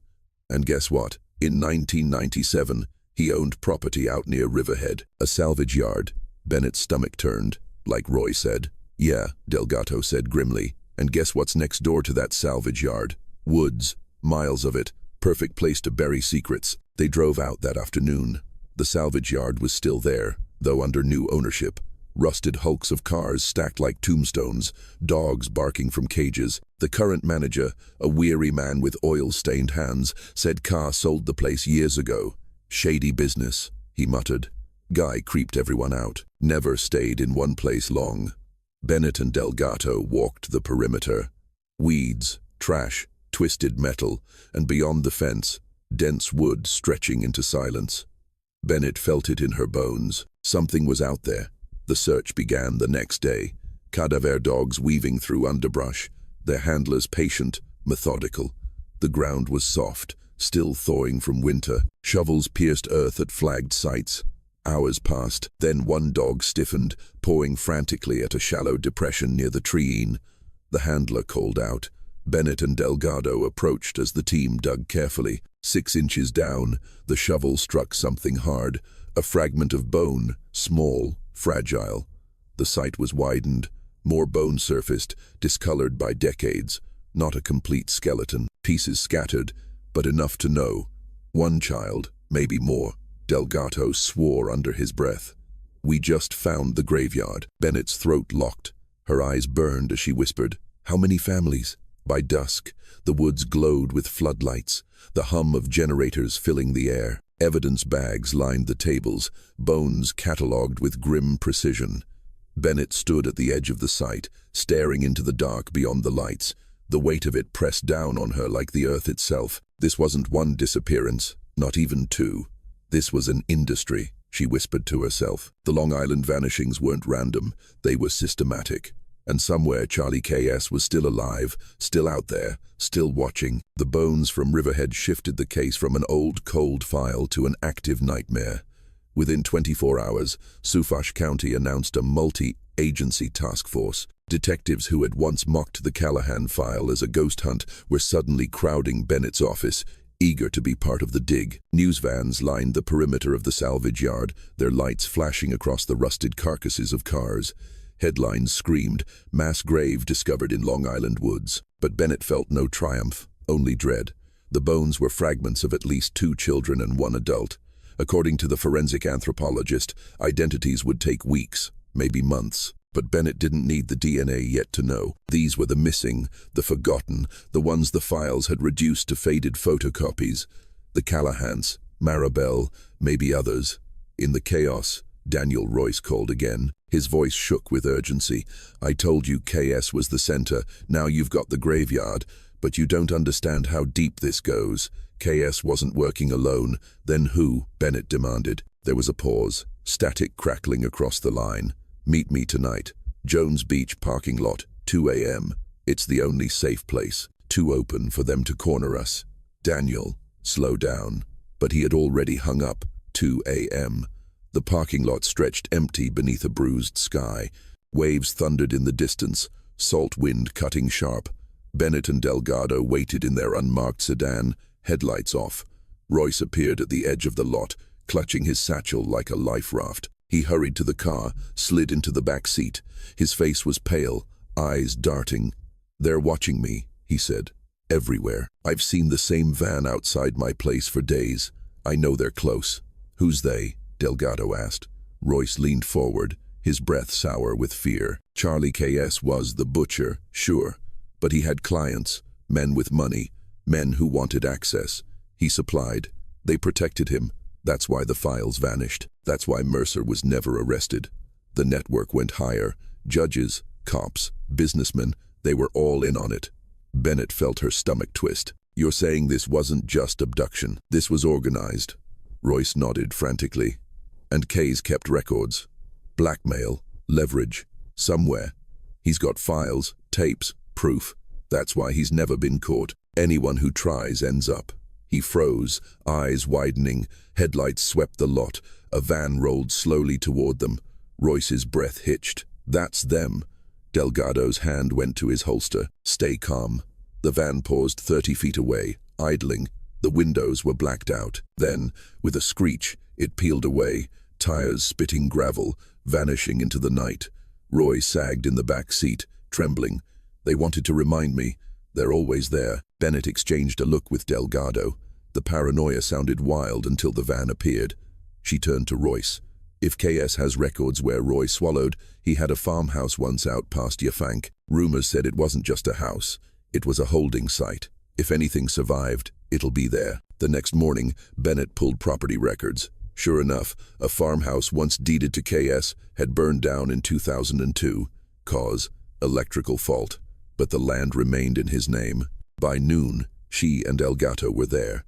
And guess what? In 1997, he owned property out near Riverhead, a salvage yard. Bennett's stomach turned, like Roy said. "Yeah," Delgado said grimly. "And guess what's next door to that salvage yard? Woods. Miles of it. Perfect place to bury secrets." They drove out that afternoon. The salvage yard was still there, though under new ownership. Rusted hulks of cars stacked like tombstones, dogs barking from cages. The current manager, a weary man with oil-stained hands, said Carr sold the place years ago. "Shady business," he muttered. Guy creeped everyone out, never stayed in one place long. Bennett and Delgado walked the perimeter. Weeds, trash, twisted metal, and beyond the fence, dense wood stretching into silence. Bennett felt it in her bones. Something was out there. The search began the next day. Cadaver dogs weaving through underbrush, their handlers patient, methodical. The ground was soft, still thawing from winter. Shovels pierced earth at flagged sites. Hours passed, then one dog stiffened, pawing frantically at a shallow depression near the treeine. The handler called out. Bennett and Delgado approached as the team dug carefully. 6 inches down, the shovel struck something hard, a fragment of bone, small, fragile. The site was widened, more bone surfaced, discolored by decades. Not a complete skeleton, pieces scattered, but enough to know. One child, maybe more. Delgado swore under his breath. "We just found the graveyard." Bennett's throat locked. Her eyes burned as she whispered, "How many families?" By dusk, the woods glowed with floodlights, the hum of generators filling the air. Evidence bags lined the tables, bones catalogued with grim precision. Bennett stood at the edge of the site, staring into the dark beyond the lights. The weight of it pressed down on her like the earth itself. This wasn't one disappearance, not even two. This was an industry, she whispered to herself. The Long Island vanishings weren't random, they were systematic. And somewhere Charlie KS was still alive, still out there, still watching. The bones from Riverhead shifted the case from an old, cold file to an active nightmare. Within 24 hours, Suffolk County announced a multi-agency task force. Detectives who had once mocked the Callahan file as a ghost hunt were suddenly crowding Bennett's office, eager to be part of the dig. News vans lined the perimeter of the salvage yard, their lights flashing across the rusted carcasses of cars. Headlines screamed, "Mass grave discovered in Long Island woods." But Bennett felt no triumph, only dread. The bones were fragments of at least 2 children and 1 adult. According to the forensic anthropologist, identities would take weeks, maybe months. But Bennett didn't need the DNA yet to know. These were the missing, the forgotten, the ones the files had reduced to faded photocopies. The Callahans, Maribel, maybe others. In the chaos, Daniel Royce called again. His voice shook with urgency. "I told you KS was the center, now you've got the graveyard, but you don't understand how deep this goes. KS wasn't working alone. Then who?" Bennett demanded. There was a pause, static crackling across the line. "Meet me tonight. Jones Beach parking lot, 2 a.m. It's the only safe place, too open for them to corner us." Daniel, slow down. But he had already hung up. 2 a.m. The parking lot stretched empty beneath a bruised sky. Waves thundered in the distance, salt wind cutting sharp. Bennett and Delgado waited in their unmarked sedan, headlights off. Royce appeared at the edge of the lot, clutching his satchel like a life raft. He hurried to the car, slid into the back seat. His face was pale, eyes darting. "They're watching me," he said. "Everywhere. I've seen the same van outside my place for days. I know they're close." "Who's they?" Delgado asked. Royce leaned forward, his breath sour with fear. Charlie KS was the butcher, sure, but he had clients, men with money, men who wanted access. He supplied. They protected him. That's why the files vanished. That's why Mercer was never arrested. The network went higher. Judges, cops, businessmen, they were all in on it. Bennett felt her stomach twist. "You're saying this wasn't just abduction. This was organized." Royce nodded frantically. "And Kay's kept records. Blackmail, leverage, somewhere. He's got files, tapes, proof. That's why he's never been caught. Anyone who tries ends up." He froze, eyes widening, headlights swept the lot. A van rolled slowly toward them. Royce's breath hitched. "That's them." Delgado's hand went to his holster. "Stay calm." The van paused 30 feet away, idling. The windows were blacked out. Then, with a screech, it peeled away, tires spitting gravel, vanishing into the night. Roy sagged in the back seat, trembling. "They wanted to remind me. They're always there." Bennett exchanged a look with Delgado. The paranoia sounded wild until the van appeared. She turned to Royce. "If KS has records where Roy swallowed, he had a farmhouse once out past Yafank. Rumors said it wasn't just a house. It was a holding site. If anything survived, it'll be there." The next morning, Bennett pulled property records. Sure enough, a farmhouse once deeded to KS had burned down in 2002. Cause: electrical fault. But the land remained in his name. By noon, she and Elgato were there.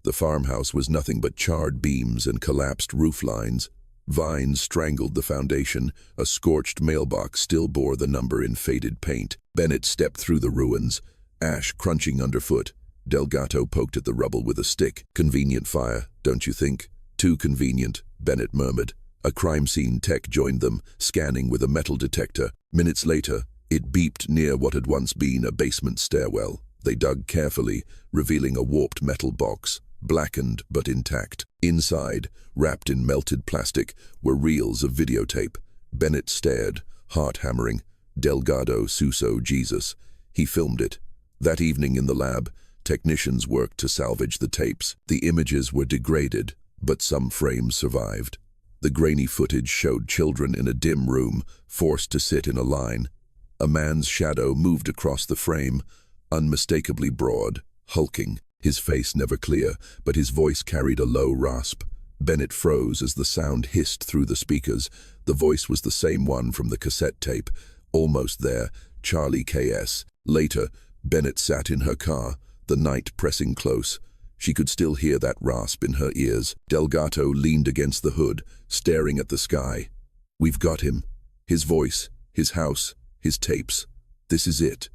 The farmhouse was nothing but charred beams and collapsed roof lines. Vines strangled the foundation. A scorched mailbox still bore the number in faded paint. Bennett stepped through the ruins, ash crunching underfoot. Delgato poked at the rubble with a stick. "Convenient fire, don't you think?" "Too convenient," Bennett murmured. A crime scene tech joined them, scanning with a metal detector. Minutes later, it beeped near what had once been a basement stairwell. They dug carefully, revealing a warped metal box, blackened but intact. Inside, wrapped in melted plastic, were reels of videotape. Bennett stared, heart hammering. Delgado Suso Jesus. He filmed it. That evening in the lab, technicians worked to salvage the tapes. The images were degraded, but some frames survived. The grainy footage showed children in a dim room, forced to sit in a line. A man's shadow moved across the frame, unmistakably broad, hulking, his face never clear, but his voice carried a low rasp. Bennett froze as the sound hissed through the speakers. The voice was the same one from the cassette tape. Almost there, Charlie KS. Later, Bennett sat in her car, the night pressing close. She could still hear that rasp in her ears. Delgato leaned against the hood, staring at the sky. "We've got him. His voice, his house, his tapes. This is it."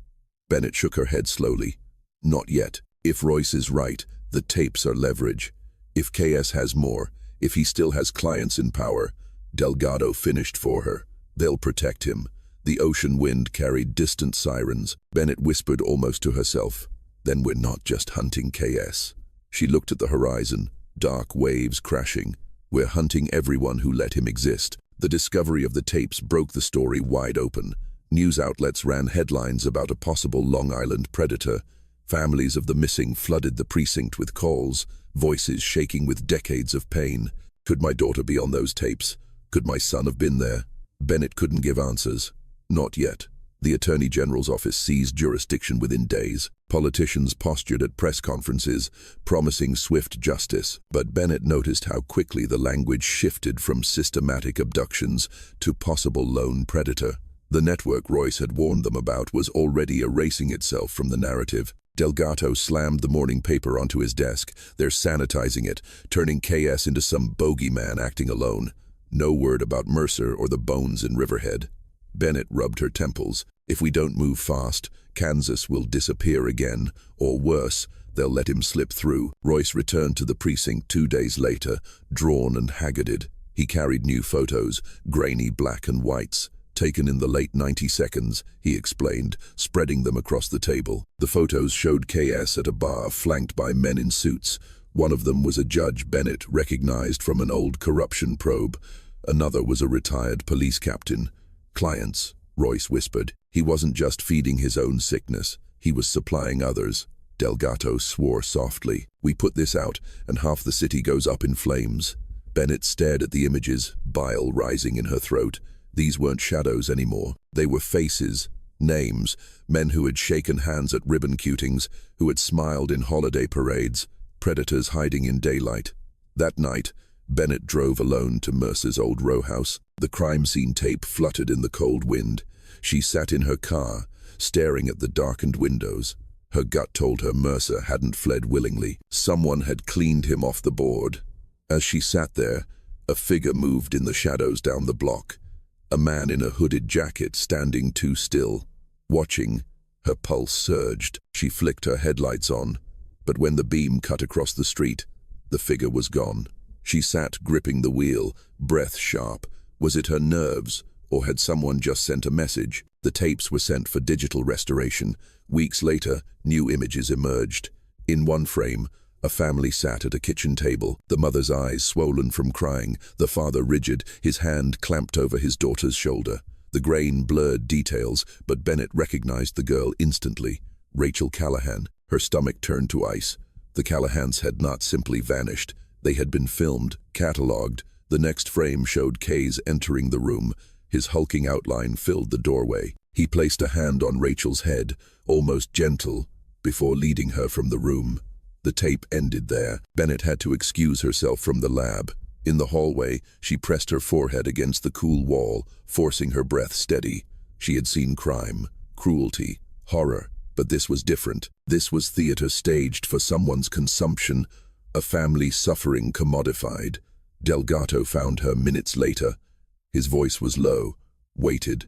Bennett shook her head slowly. "Not yet. If Royce is right, the tapes are leverage. If KS has more, if he still has clients in power." Delgado finished for her. "They'll protect him." The ocean wind carried distant sirens. Bennett whispered almost to herself, "Then we're not just hunting KS." She looked at the horizon, dark waves crashing. "We're hunting everyone who let him exist." The discovery of the tapes broke the story wide open. News outlets ran headlines about a possible Long Island predator. Families of the missing flooded the precinct with calls, voices shaking with decades of pain. Could my daughter be on those tapes? Could my son have been there? Bennett couldn't give answers. Not yet. The Attorney General's office seized jurisdiction within days. Politicians postured at press conferences, promising swift justice. But Bennett noticed how quickly the language shifted from systematic abductions to possible lone predator. The network Royce had warned them about was already erasing itself from the narrative. Delgato slammed the morning paper onto his desk. "They're sanitizing it, turning KS into some bogeyman acting alone. No word about Mercer or the bones in Riverhead." Bennett rubbed her temples. "If we don't move fast, Kansas will disappear again. Or worse, they'll let him slip through." Royce returned to the precinct 2 days later, drawn and haggarded. He carried new photos, grainy black and whites. "Taken in the late 90s, he explained, spreading them across the table. The photos showed KS at a bar flanked by men in suits. One of them was a judge Bennett recognized from an old corruption probe. Another was a retired police captain. Clients, Royce whispered. He wasn't just feeding his own sickness, he was supplying others. Delgado swore softly. We put this out, and half the city goes up in flames. Bennett stared at the images, bile rising in her throat. These weren't shadows anymore. They were faces, names, men who had shaken hands at ribbon cutings, who had smiled in holiday parades, predators hiding in daylight. That night, Bennett drove alone to Mercer's old row house. The crime scene tape fluttered in the cold wind. She sat in her car, staring at the darkened windows. Her gut told her Mercer hadn't fled willingly. Someone had cleaned him off the board. As she sat there, a figure moved in the shadows down the block. A man in a hooded jacket standing too still. Watching, her pulse surged. She flicked her headlights on, but when the beam cut across the street, the figure was gone. She sat gripping the wheel, breath sharp. Was it her nerves, or had someone just sent a message? The tapes were sent for digital restoration. Weeks later, new images emerged. In one frame, a family sat at a kitchen table, the mother's eyes swollen from crying, the father rigid, his hand clamped over his daughter's shoulder. The grain blurred details, but Bennett recognized the girl instantly. Rachel Callahan. Her stomach turned to ice. The Callahans had not simply vanished. They had been filmed, catalogued. The next frame showed Kays entering the room. His hulking outline filled the doorway. He placed a hand on Rachel's head, almost gentle, before leading her from the room. The tape ended there. Bennett had to excuse herself from the lab. In the hallway, she pressed her forehead against the cool wall, forcing her breath steady. She had seen crime, cruelty, horror, but this was different. This was theater staged for someone's consumption, a family suffering commodified. Delgado found her minutes later. His voice was low, weighted.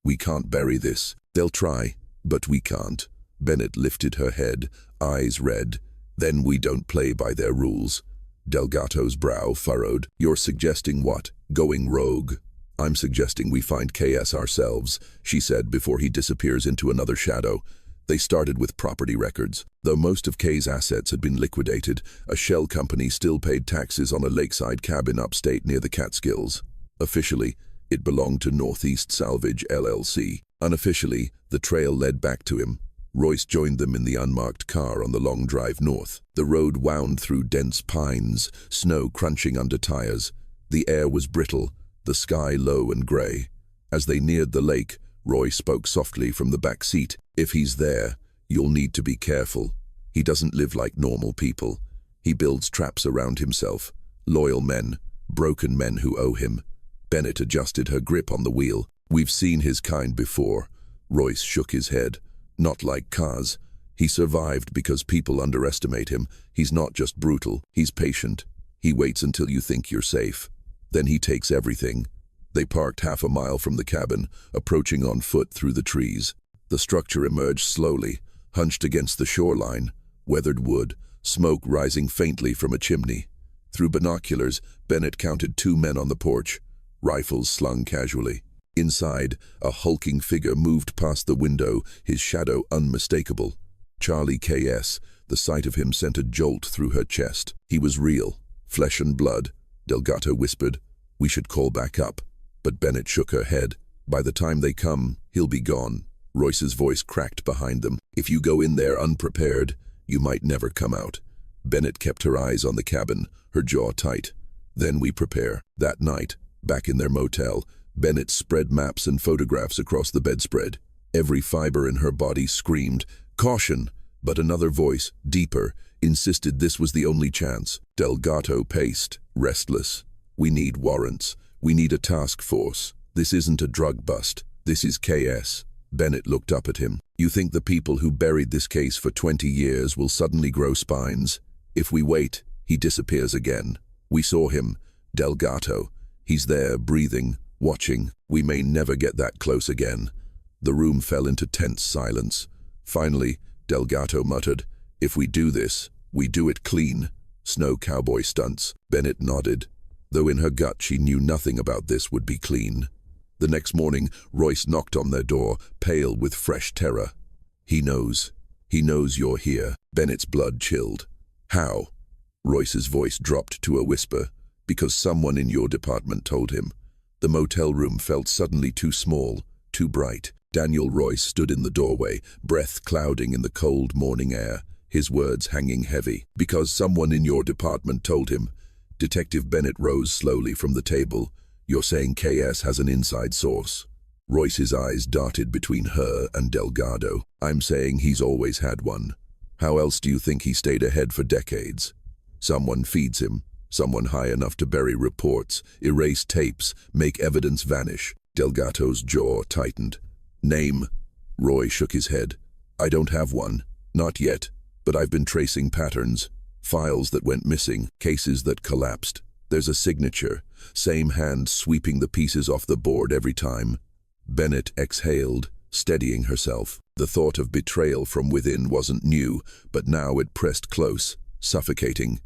We can't bury this. They'll try, but we can't. Bennett lifted her head, eyes red. Then we don't play by their rules. Delgado's brow furrowed. You're suggesting what? Going rogue? I'm suggesting we find KS ourselves, she said before he disappears into another shadow. They started with property records. Though most of Kay's assets had been liquidated, a shell company still paid taxes on a lakeside cabin upstate near the Catskills. Officially, it belonged to Northeast Salvage LLC. Unofficially, the trail led back to him. Royce joined them in the unmarked car on the long drive north. The road wound through dense pines, snow crunching under tires. The air was brittle, the sky low and gray. As they neared the lake, Roy spoke softly from the back seat. If he's there, you'll need to be careful. He doesn't live like normal people. He builds traps around himself. Loyal men, broken men who owe him. Bennett adjusted her grip on the wheel. We've seen his kind before. Royce shook his head. Not like Kaz. He survived because people underestimate him. He's not just brutal, he's patient. He waits until you think you're safe. Then he takes everything. They parked half a mile from the cabin, approaching on foot through the trees. The structure emerged slowly, hunched against the shoreline, weathered wood, smoke rising faintly from a chimney. Through binoculars, Bennett counted 2 men on the porch, rifles slung casually. Inside, a hulking figure moved past the window, his shadow unmistakable. Charlie KS, the sight of him sent a jolt through her chest. He was real, flesh and blood. Delgado whispered, "We should call back up." But Bennett shook her head. "By the time they come, he'll be gone." Royce's voice cracked behind them. "If you go in there unprepared, you might never come out." Bennett kept her eyes on the cabin, her jaw tight. "Then we prepare." That night, back in their motel, Bennett spread maps and photographs across the bedspread. Every fiber in her body screamed, "Caution!" But another voice, deeper, insisted this was the only chance. Delgado paced, restless. "We need warrants. We need a task force. This isn't a drug bust. This is KS." Bennett looked up at him. "You think the people who buried this case for 20 years will suddenly grow spines? If we wait, he disappears again. We saw him, Delgado. He's there, breathing, watching. We may never get that close again." The room fell into tense silence. Finally, Delgado muttered, "If we do this, we do it clean. Snow cowboy stunts." Bennett nodded, though in her gut she knew nothing about this would be clean. The next morning, Royce knocked on their door, pale with fresh terror. He knows you're here." Bennett's blood chilled. "How?" Royce's voice dropped to a whisper. "Because someone in your department told him." The motel room felt suddenly too small, too bright. Daniel Royce stood in the doorway, breath clouding in the cold morning air, his words hanging heavy. "Because someone in your department told him." Detective Bennett rose slowly from the table. "You're saying KS has an inside source?" Royce's eyes darted between her and Delgado. "I'm saying he's always had one. How else do you think he stayed ahead for decades? Someone feeds him, someone high enough to bury reports, erase tapes, make evidence vanish." Delgado's jaw tightened. "Name?" Roy shook his head. "I don't have one. Not yet. But I've been tracing patterns. Files that went missing, cases that collapsed. There's a signature, same hand sweeping the pieces off the board every time." Bennett exhaled, steadying herself. The thought of betrayal from within wasn't new, but now it pressed close, suffocating.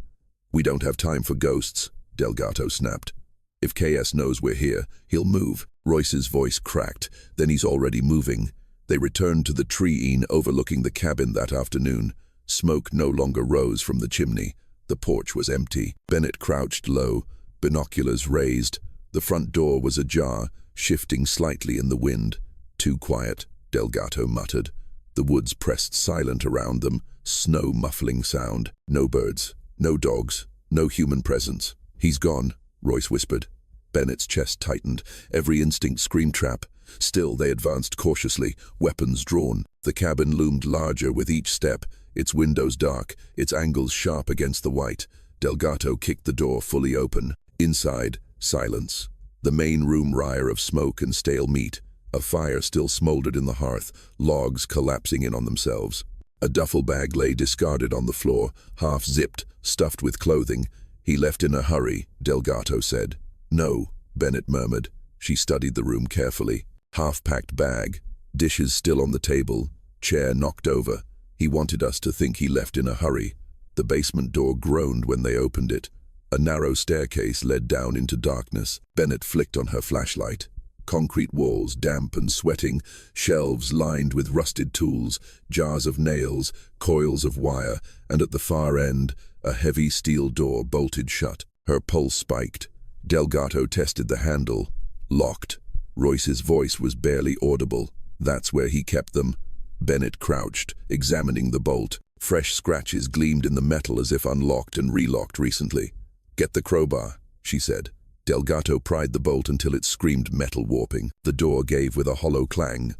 "We don't have time for ghosts," Delgado snapped. "If KS knows we're here, he'll move." Royce's voice cracked. "Then he's already moving." They returned to the tree-ine overlooking the cabin that afternoon. Smoke no longer rose from the chimney. The porch was empty. Bennett crouched low, binoculars raised. The front door was ajar, shifting slightly in the wind. "Too quiet," Delgado muttered. The woods pressed silent around them, snow muffling sound. No birds, no dogs, no human presence. "He's gone," Royce whispered. Bennett's chest tightened. Every instinct screamed trap. Still, they advanced cautiously, weapons drawn. The cabin loomed larger with each step, its windows dark, its angles sharp against the white. Delgado kicked the door fully open. Inside, silence. The main room reek of smoke and stale meat. A fire still smoldered in the hearth, logs collapsing in on themselves. A duffel bag lay discarded on the floor, half-zipped, stuffed with clothing. "He left in a hurry," Delgado said. "No," Bennett murmured. She studied the room carefully. Half-packed bag, dishes still on the table, chair knocked over. "He wanted us to think he left in a hurry." The basement door groaned when they opened it. A narrow staircase led down into darkness. Bennett flicked on her flashlight. Concrete walls, damp and sweating, shelves lined with rusted tools, jars of nails, coils of wire, and at the far end, a heavy steel door bolted shut. Her pulse spiked. Delgado tested the handle. Locked. Royce's voice was barely audible. "That's where he kept them." Bennett crouched, examining the bolt. Fresh scratches gleamed in the metal as if unlocked and relocked recently. "Get the crowbar," she said. Delgado pried the bolt until it screamed metal warping. The door gave with a hollow clang.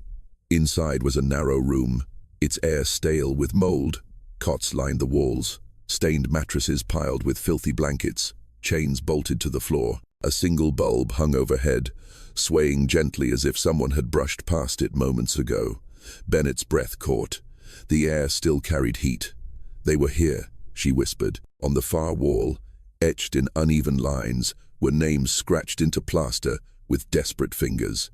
Inside was a narrow room, its air stale with mold. Cots lined the walls, stained mattresses piled with filthy blankets, chains bolted to the floor. A single bulb hung overhead, swaying gently as if someone had brushed past it moments ago. Bennett's breath caught. The air still carried heat. "They were here," she whispered. On the far wall, etched in uneven lines, were names scratched into plaster with desperate fingers.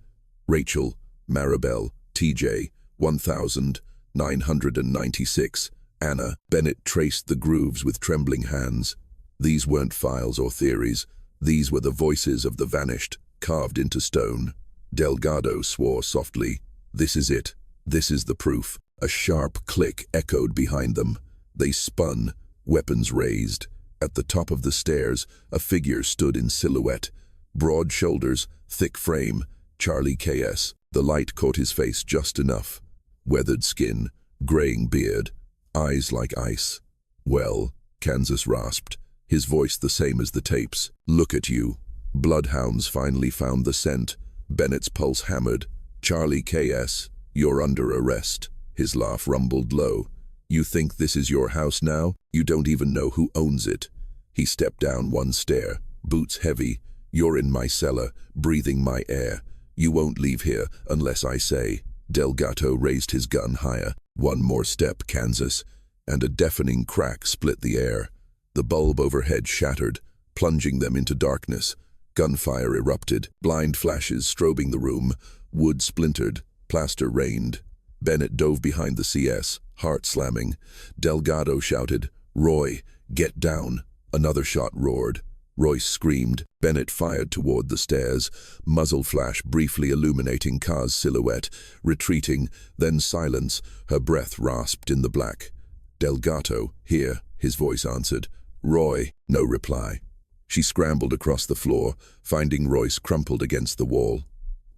Rachel, Maribel, TJ, 1996, Anna. Bennett traced the grooves with trembling hands. These weren't files or theories. These were the voices of the vanished, carved into stone. Delgado swore softly. "This is it. This is the proof." A sharp click echoed behind them. They spun, weapons raised. At the top of the stairs, a figure stood in silhouette. Broad shoulders, thick frame, Charlie KS. The light caught his face just enough. Weathered skin, graying beard, eyes like ice. "Well," Kansas rasped, his voice the same as the tapes. "Look at you." Bloodhounds finally found the scent. Bennett's pulse hammered. "Charlie KS, you're under arrest." His laugh rumbled low. "You think this is your house now? You don't even know who owns it." He stepped down one stair, boots heavy. "You're in my cellar, breathing my air. You won't leave here unless I say." Delgado raised his gun higher. "One more step, Kansas," and a deafening crack split the air. The bulb overhead shattered, plunging them into darkness. Gunfire erupted, blind flashes strobing the room. Wood splintered, plaster rained. Bennett dove behind the CS, heart slamming. Delgado shouted, "Roy, get down." Another shot roared. Royce screamed. Bennett fired toward the stairs, muzzle flash briefly illuminating Ka's silhouette, retreating, then silence, her breath rasped in the black. "Delgado, here," his voice answered. "Roy," no reply. She scrambled across the floor, finding Royce crumpled against the wall.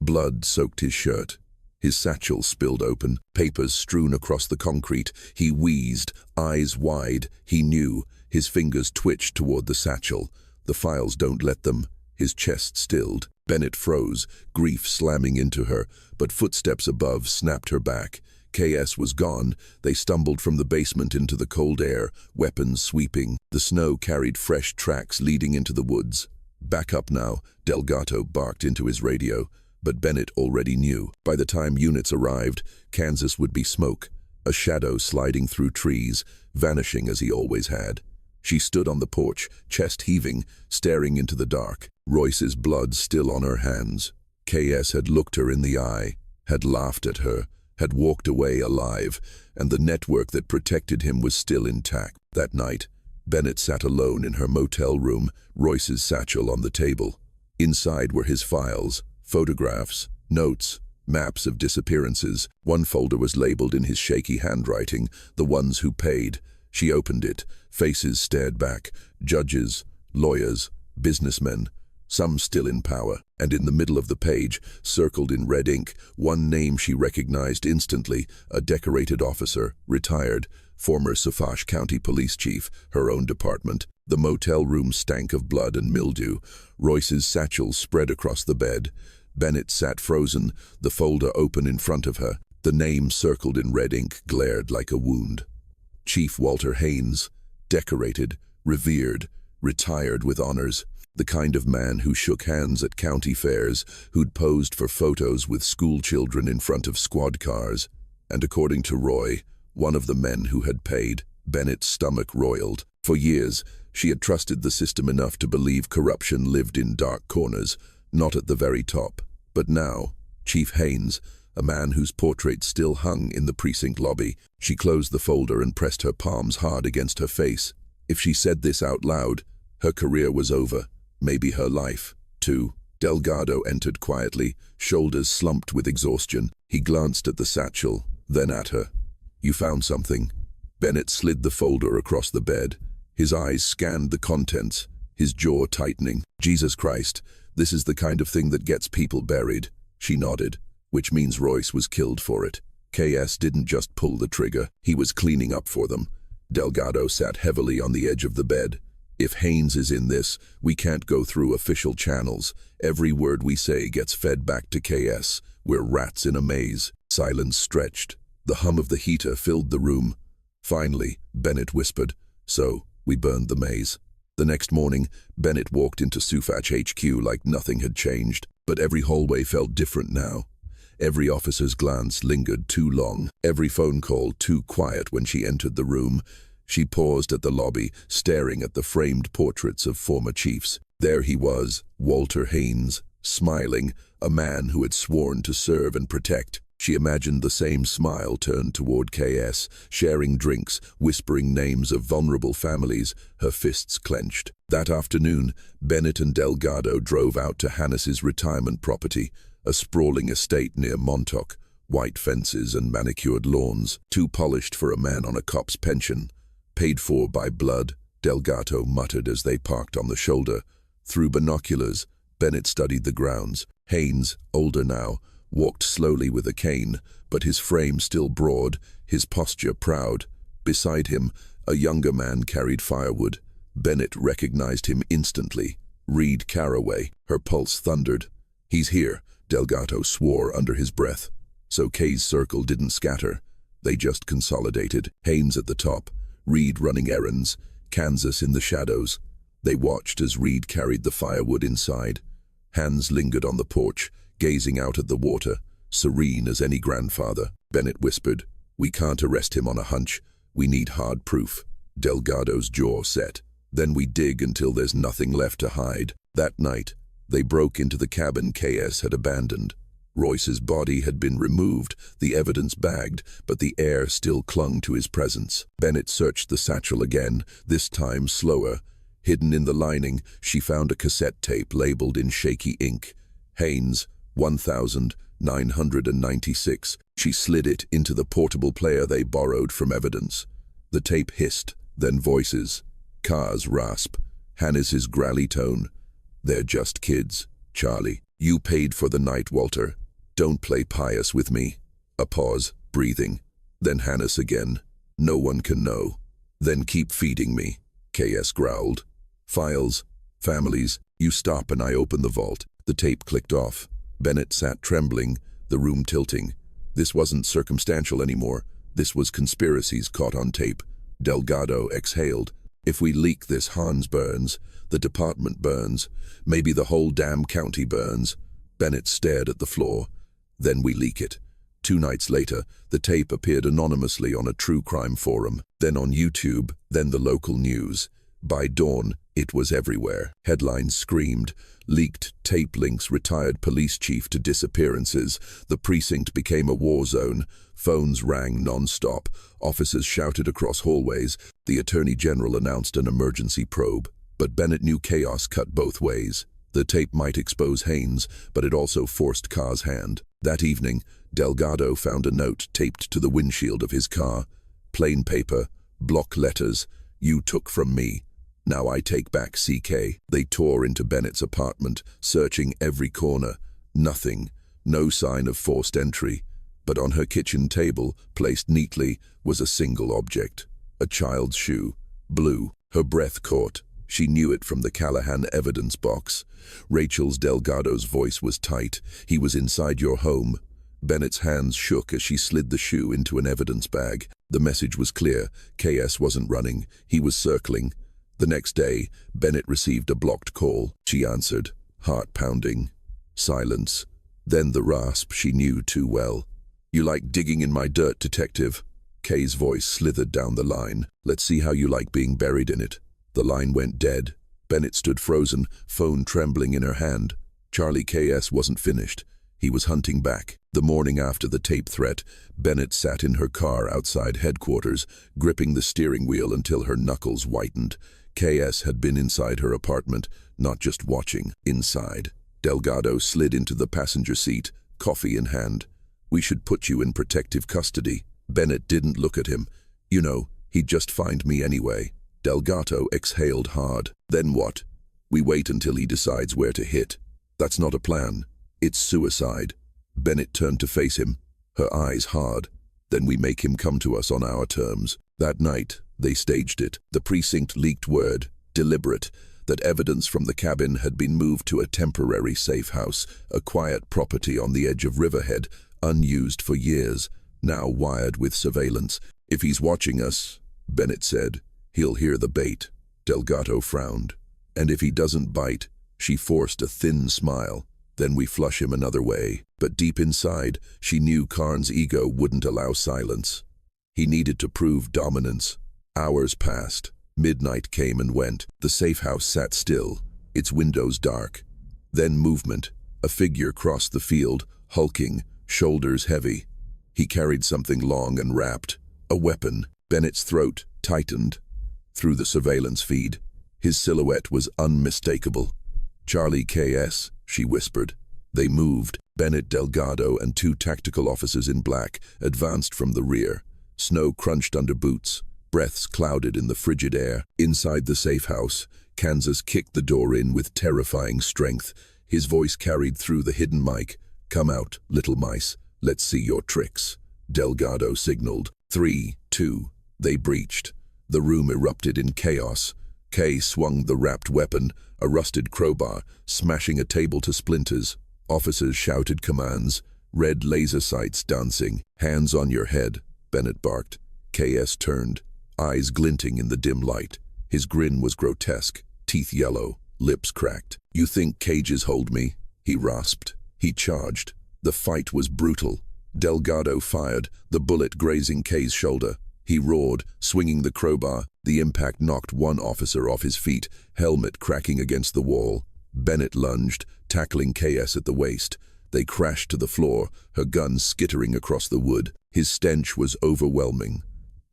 Blood soaked his shirt. His satchel spilled open, papers strewn across the concrete. He wheezed, eyes wide. He knew. His fingers twitched toward the satchel. The files don't let them. His chest stilled. Bennett froze, grief slamming into her, but footsteps above snapped her back. KS was gone. They stumbled from the basement into the cold air, weapons sweeping. The snow carried fresh tracks leading into the woods. "Back up now," Delgado barked into his radio. But Bennett already knew. By the time units arrived, Kansas would be smoke, a shadow sliding through trees, vanishing as he always had. She stood on the porch, chest heaving, staring into the dark, Royce's blood still on her hands. KS had looked her in the eye, had laughed at her, had walked away alive, and the network that protected him was still intact. That night, Bennett sat alone in her motel room, Royce's satchel on the table. Inside were his files, photographs, notes, maps of disappearances. One folder was labeled in his shaky handwriting, "The Ones Who Paid." She opened it. Faces stared back. Judges, lawyers, businessmen, some still in power. And in the middle of the page, circled in red ink, one name she recognized instantly, a decorated officer, retired, former Safash County Police Chief, her own department. The motel room stank of blood and mildew. Royce's satchel spread across the bed. Bennett sat frozen, the folder open in front of her. The name circled in red ink glared like a wound. Chief Walter Haynes, decorated, revered, retired with honors. The kind of man who shook hands at county fairs, who'd posed for photos with school children in front of squad cars. And according to Roy, one of the men who had paid. Bennett's stomach roiled. For years, she had trusted the system enough to believe corruption lived in dark corners, not at the very top. But now, Chief Haynes, a man whose portrait still hung in the precinct lobby, she closed the folder and pressed her palms hard against her face. If she said this out loud, her career was over, maybe her life, too. Delgado entered quietly, shoulders slumped with exhaustion. He glanced at the satchel, then at her. "You found something?" Bennett slid the folder across the bed. His eyes scanned the contents, his jaw tightening. "Jesus Christ, this is the kind of thing that gets people buried." She nodded, which means Royce was killed for it. KS didn't just pull the trigger, he was cleaning up for them. Delgado sat heavily on the edge of the bed. "If Haynes is in this, we can't go through official channels. Every word we say gets fed back to KS. We're rats in a maze." Silence stretched. The hum of the heater filled the room. Finally, Bennett whispered, "So, we burned the maze." The next morning, Bennett walked into Sufach HQ like nothing had changed, but every hallway felt different now. Every officer's glance lingered too long, every phone call too quiet when she entered the room. She paused at the lobby, staring at the framed portraits of former chiefs. There he was, Walter Haynes, smiling, a man who had sworn to serve and protect. She imagined the same smile turned toward KS, sharing drinks, whispering names of vulnerable families, her fists clenched. That afternoon, Bennett and Delgado drove out to Hannes's retirement property, a sprawling estate near Montauk, white fences and manicured lawns, too polished for a man on a cop's pension. "Paid for by blood," Delgado muttered as they parked on the shoulder. Through binoculars, Bennett studied the grounds. Haynes, older now, walked slowly with a cane, but his frame still broad, his posture proud. Beside him, a younger man carried firewood. Bennett recognized him instantly. Reed Caraway. Her pulse thundered. "He's here," Delgado swore under his breath. So Kay's circle didn't scatter. They just consolidated. Haynes at the top, Reed running errands, Kansas in the shadows. They watched as Reed carried the firewood inside. Hands lingered on the porch, gazing out at the water, serene as any grandfather. Bennett whispered, "We can't arrest him on a hunch. We need hard proof." Delgado's jaw set. "Then we dig until there's nothing left to hide." That night, they broke into the cabin KS had abandoned. Royce's body had been removed, the evidence bagged, but the air still clung to his presence. Bennett searched the satchel again, this time slower. Hidden in the lining, she found a cassette tape labeled in shaky ink. Haynes, 1996. She slid it into the portable player they borrowed from evidence. The tape hissed, then voices. Car's rasp. Hannes's growly tone. "They're just kids, Charlie. You paid for the night, Walter. Don't play pious with me. A pause, breathing. Then Hannes again. No one can know. Then keep feeding me. KS growled. Files, families, you stop and I open the vault. The tape clicked off. Bennett sat trembling, the room tilting. This wasn't circumstantial anymore. This was conspiracies caught on tape. Delgado exhaled. If we leak this, Hans burns. The department burns. Maybe the whole damn county burns. Bennett stared at the floor. Then we leak it. 2 nights later, the tape appeared anonymously on a true crime forum, then on YouTube, then the local news. By dawn, it was everywhere. Headlines screamed, leaked tape links retired police chief to disappearances. The precinct became a war zone. Phones rang non-stop. Officers shouted across hallways. The Attorney General announced an emergency probe. But Bennett knew chaos cut both ways. The tape might expose Haynes, but it also forced Carr's hand. That evening, Delgado found a note taped to the windshield of his car. Plain paper, block letters. You took from me. Now I take back CK. They tore into Bennett's apartment, searching every corner. Nothing. No sign of forced entry. But on her kitchen table, placed neatly, was a single object. A child's shoe. Blue. Her breath caught. She knew it from the Callahan evidence box. Rachel's Delgado's voice was tight. He was inside your home. Bennett's hands shook as she slid the shoe into an evidence bag. The message was clear. KS wasn't running. He was circling. The next day, Bennett received a blocked call. She answered, heart pounding. Silence. Then the rasp she knew too well. You like digging in my dirt, detective? Kay's voice slithered down the line. Let's see how you like being buried in it. The line went dead. Bennett stood frozen, phone trembling in her hand. Charlie KS wasn't finished. He was hunting back. The morning after the tape threat, Bennett sat in her car outside headquarters, gripping the steering wheel until her knuckles whitened. KS had been inside her apartment, not just watching, inside. Delgado slid into the passenger seat, coffee in hand. We should put you in protective custody. Bennett didn't look at him. You know, he'd just find me anyway. Delgado exhaled hard. Then what? We wait until he decides where to hit. That's not a plan. It's suicide. Bennett turned to face him, her eyes hard. Then we make him come to us on our terms. That night, they staged it. The precinct leaked word, deliberate, that evidence from the cabin had been moved to a temporary safe house, a quiet property on the edge of Riverhead, unused for years, now wired with surveillance. If he's watching us, Bennett said, he'll hear the bait. Delgado frowned. And if he doesn't bite, she forced a thin smile. Then we flush him another way. But deep inside, she knew Karn's ego wouldn't allow silence. He needed to prove dominance. Hours passed. Midnight came and went. The safe house sat still, its windows dark. Then movement. A figure crossed the field, hulking, shoulders heavy. He carried something long and wrapped. A weapon. Bennett's throat tightened. Through the surveillance feed, his silhouette was unmistakable. Charlie KS, she whispered. They moved. Bennett, Delgado, and 2 tactical officers in black advanced from the rear. Snow crunched under boots. Breaths clouded in the frigid air. Inside the safe house, Kansas kicked the door in with terrifying strength. His voice carried through the hidden mic. Come out, little mice. Let's see your tricks. Delgado signaled. 3, 2. They breached. The room erupted in chaos. Kay swung the wrapped weapon, a rusted crowbar, smashing a table to splinters. Officers shouted commands, red laser sights dancing. Hands on your head, Bennett barked. KS turned, eyes glinting in the dim light. His grin was grotesque, teeth yellow, lips cracked. You think cages hold me? He rasped. He charged. The fight was brutal. Delgado fired, the bullet grazing Kay's shoulder. He roared, swinging the crowbar. The impact knocked one officer off his feet, helmet cracking against the wall. Bennett lunged, tackling KS at the waist. They crashed to the floor, her gun skittering across the wood. His stench was overwhelming.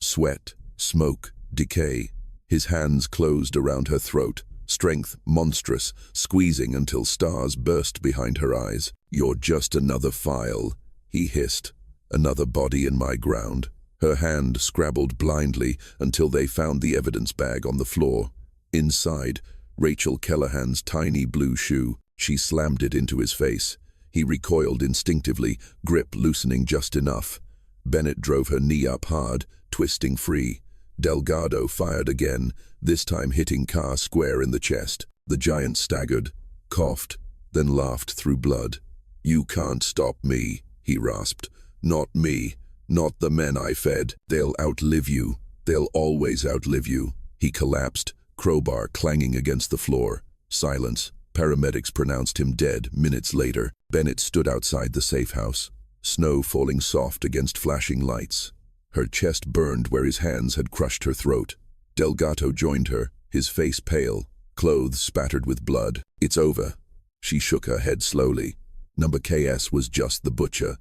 Sweat, smoke, decay. His hands closed around her throat, strength monstrous, squeezing until stars burst behind her eyes. You're just another file, he hissed. Another body in my ground. Her hand scrabbled blindly until they found the evidence bag on the floor. Inside, Rachel Callahan's tiny blue shoe. She slammed it into his face. He recoiled instinctively, grip loosening just enough. Bennett drove her knee up hard, twisting free. Delgado fired again, this time hitting Carr square in the chest. The giant staggered, coughed, then laughed through blood. "You can't stop me," he rasped. "Not me. Not the men I fed. They'll outlive you. They'll always outlive you." He collapsed, crowbar clanging against the floor. Silence. Paramedics pronounced him dead minutes later. Bennett stood outside the safe house, snow falling soft against flashing lights. Her chest burned where his hands had crushed her throat. Delgado joined her, his face pale, clothes spattered with blood. "It's over." She shook her head slowly. Number KS was just the butcher.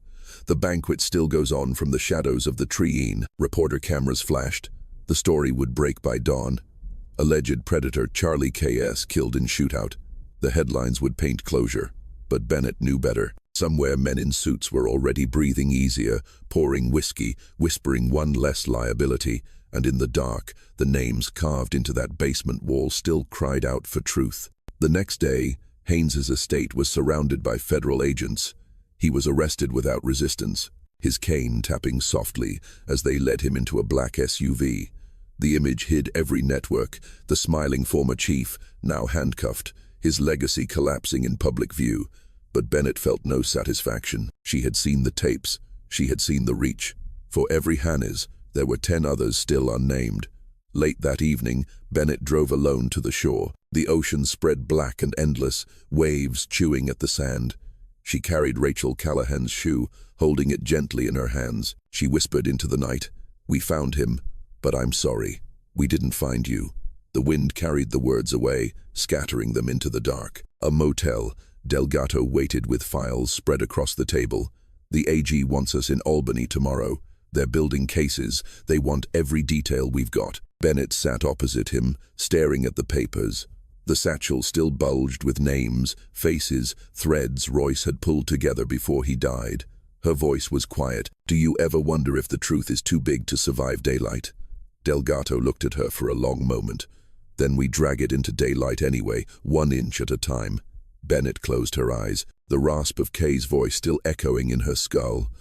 The banquet still goes on from the shadows of the treeine. Reporter cameras flashed. The story would break by dawn. Alleged predator Charlie KS killed in shootout. The headlines would paint closure. But Bennett knew better. Somewhere men in suits were already breathing easier, pouring whiskey, whispering one less liability, and in the dark, the names carved into that basement wall still cried out for truth. The next day, Haynes's estate was surrounded by federal agents. He was arrested without resistance, his cane tapping softly as they led him into a black SUV. The image hid every network, the smiling former chief, now handcuffed, his legacy collapsing in public view. But Bennett felt no satisfaction. She had seen the tapes. She had seen the reach. For every Hannes, there were 10 others still unnamed. Late that evening, Bennett drove alone to the shore. The ocean spread black and endless, waves chewing at the sand. She carried Rachel Callahan's shoe, holding it gently in her hands. She whispered into the night, "We found him, but I'm sorry. We didn't find you." The wind carried the words away, scattering them into the dark. A motel. Delgado waited with files spread across the table. "The AG wants us in Albany tomorrow. They're building cases. They want every detail we've got." Bennett sat opposite him, staring at the papers. The satchel still bulged with names, faces, threads Royce had pulled together before he died. Her voice was quiet. "Do you ever wonder if the truth is too big to survive daylight?" Delgado looked at her for a long moment. "Then we drag it into daylight anyway, 1 inch at a time." Bennett closed her eyes, the rasp of Kay's voice still echoing in her skull.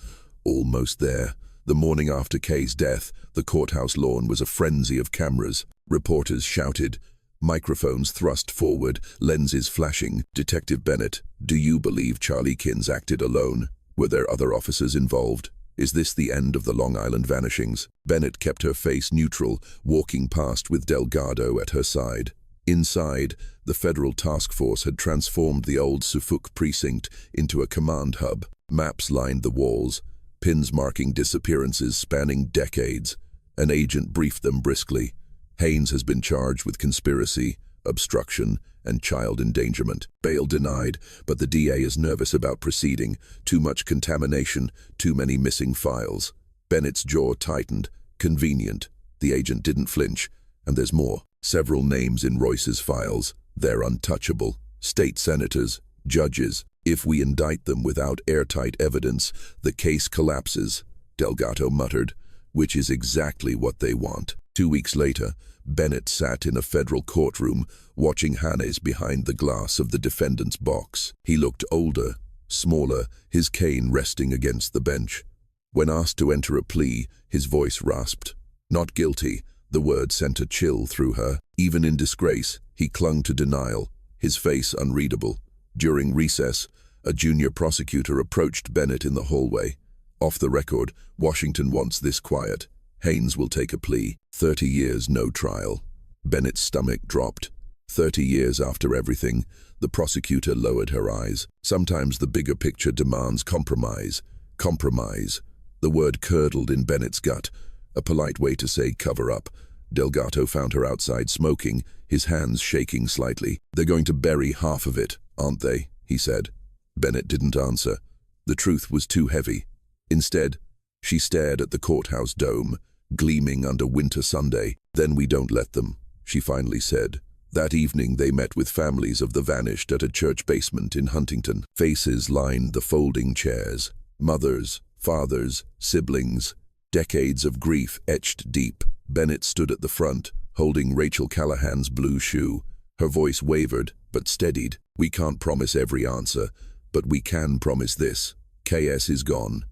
Almost there. The morning after Kay's death, the courthouse lawn was a frenzy of cameras. Reporters shouted, microphones thrust forward, lenses flashing. "Detective Bennett, do you believe Charlie Kins acted alone? Were there other officers involved? Is this the end of the Long Island vanishings?" Bennett kept her face neutral, walking past with Delgado at her side. Inside, the federal task force had transformed the old Suffolk precinct into a command hub. Maps lined the walls, pins marking disappearances spanning decades. An agent briefed them briskly. "Haynes has been charged with conspiracy, obstruction, and child endangerment. Bail denied, but the DA is nervous about proceeding. Too much contamination, too many missing files." Bennett's jaw tightened. Convenient. The agent didn't flinch. "And there's more. Several names in Royce's files. They're untouchable. State senators, judges. If we indict them without airtight evidence, the case collapses," Delgado muttered, "which is exactly what they want." 2 weeks later, Bennett sat in a federal courtroom, watching Hannes behind the glass of the defendant's box. He looked older, smaller, his cane resting against the bench. When asked to enter a plea, his voice rasped. "Not guilty." The word sent a chill through her. Even in disgrace, he clung to denial, his face unreadable. During recess, a junior prosecutor approached Bennett in the hallway. "Off the record, Washington wants this quiet. Haynes will take a plea. 30 years, no trial." Bennett's stomach dropped. 30 years after everything. The prosecutor lowered her eyes. Sometimes the bigger picture demands compromise. Compromise. The word curdled in Bennett's gut. A polite way to say cover up. Delgado found her outside smoking, his hands shaking slightly. "They're going to bury half of it, aren't they?" he said. Bennett didn't answer. The truth was too heavy. Instead, she stared at the courthouse dome, gleaming under winter Sunday. "Then we don't let them," she finally said. That evening they met with families of the vanished at a church basement in Huntington. Faces lined the folding chairs. Mothers, fathers, siblings. Decades of grief etched deep. Bennett stood at the front, holding Rachel Callahan's blue shoe. Her voice wavered, but steadied. "We can't promise every answer, But we can promise this. KS is gone.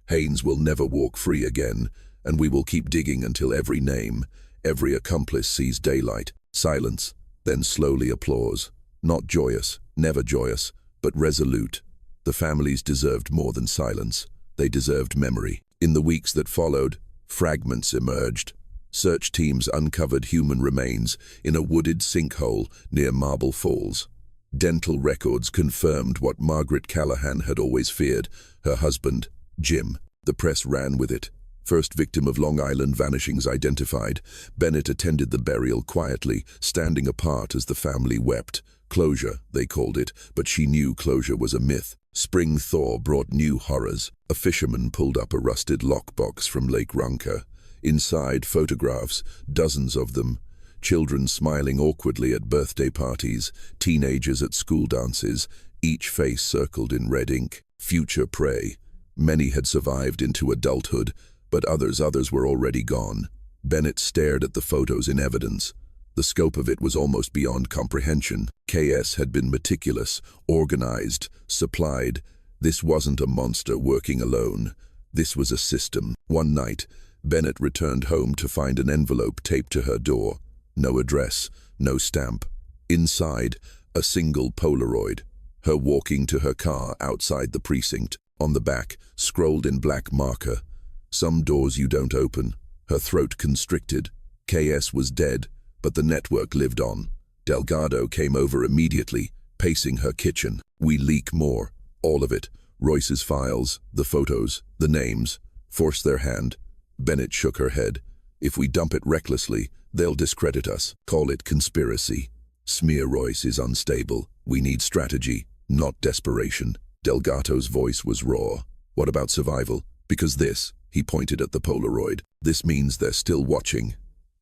Haynes will never walk free again, and we will keep digging until every name, every accomplice sees daylight. Silence, then slowly applause. Not joyous, never joyous, but resolute. The families deserved more than silence. They deserved memory. In the weeks that followed, fragments emerged. Search teams uncovered human remains in a wooded sinkhole near Marble Falls. Dental records confirmed what Margaret Callahan had always feared, her husband, Jim. The press ran with it. First victim of Long Island vanishings identified. Bennett attended the burial quietly, standing apart as the family wept. Closure, they called it, but she knew closure was a myth. Spring thaw brought new horrors. A fisherman pulled up a rusted lockbox from Lake Runka. Inside, photographs, dozens of them. Children smiling awkwardly at birthday parties, teenagers at school dances, each face circled in red ink. Future prey. Many had survived into adulthood, but others were already gone. Bennett stared at the photos in evidence. The scope of it was almost beyond comprehension. KS had been meticulous, organized, supplied. This wasn't a monster working alone. This was a system. One night, Bennett returned home to find an envelope taped to her door. No address, no stamp. Inside, a single Polaroid. Her walking to her car outside the precinct. On the back, scrolled in black marker. Some doors you don't open. Her throat constricted. KS was dead, but the network lived on. Delgado came over immediately, pacing her kitchen. We leak more. All of it. Royce's files, the photos, the names. Force their hand. Bennett shook her head. If we dump it recklessly, they'll discredit us. Call it conspiracy. Smear Royce is unstable. We need strategy, not desperation. Delgado's voice was raw. What about survival? Because this, he pointed at the Polaroid, this means they're still watching.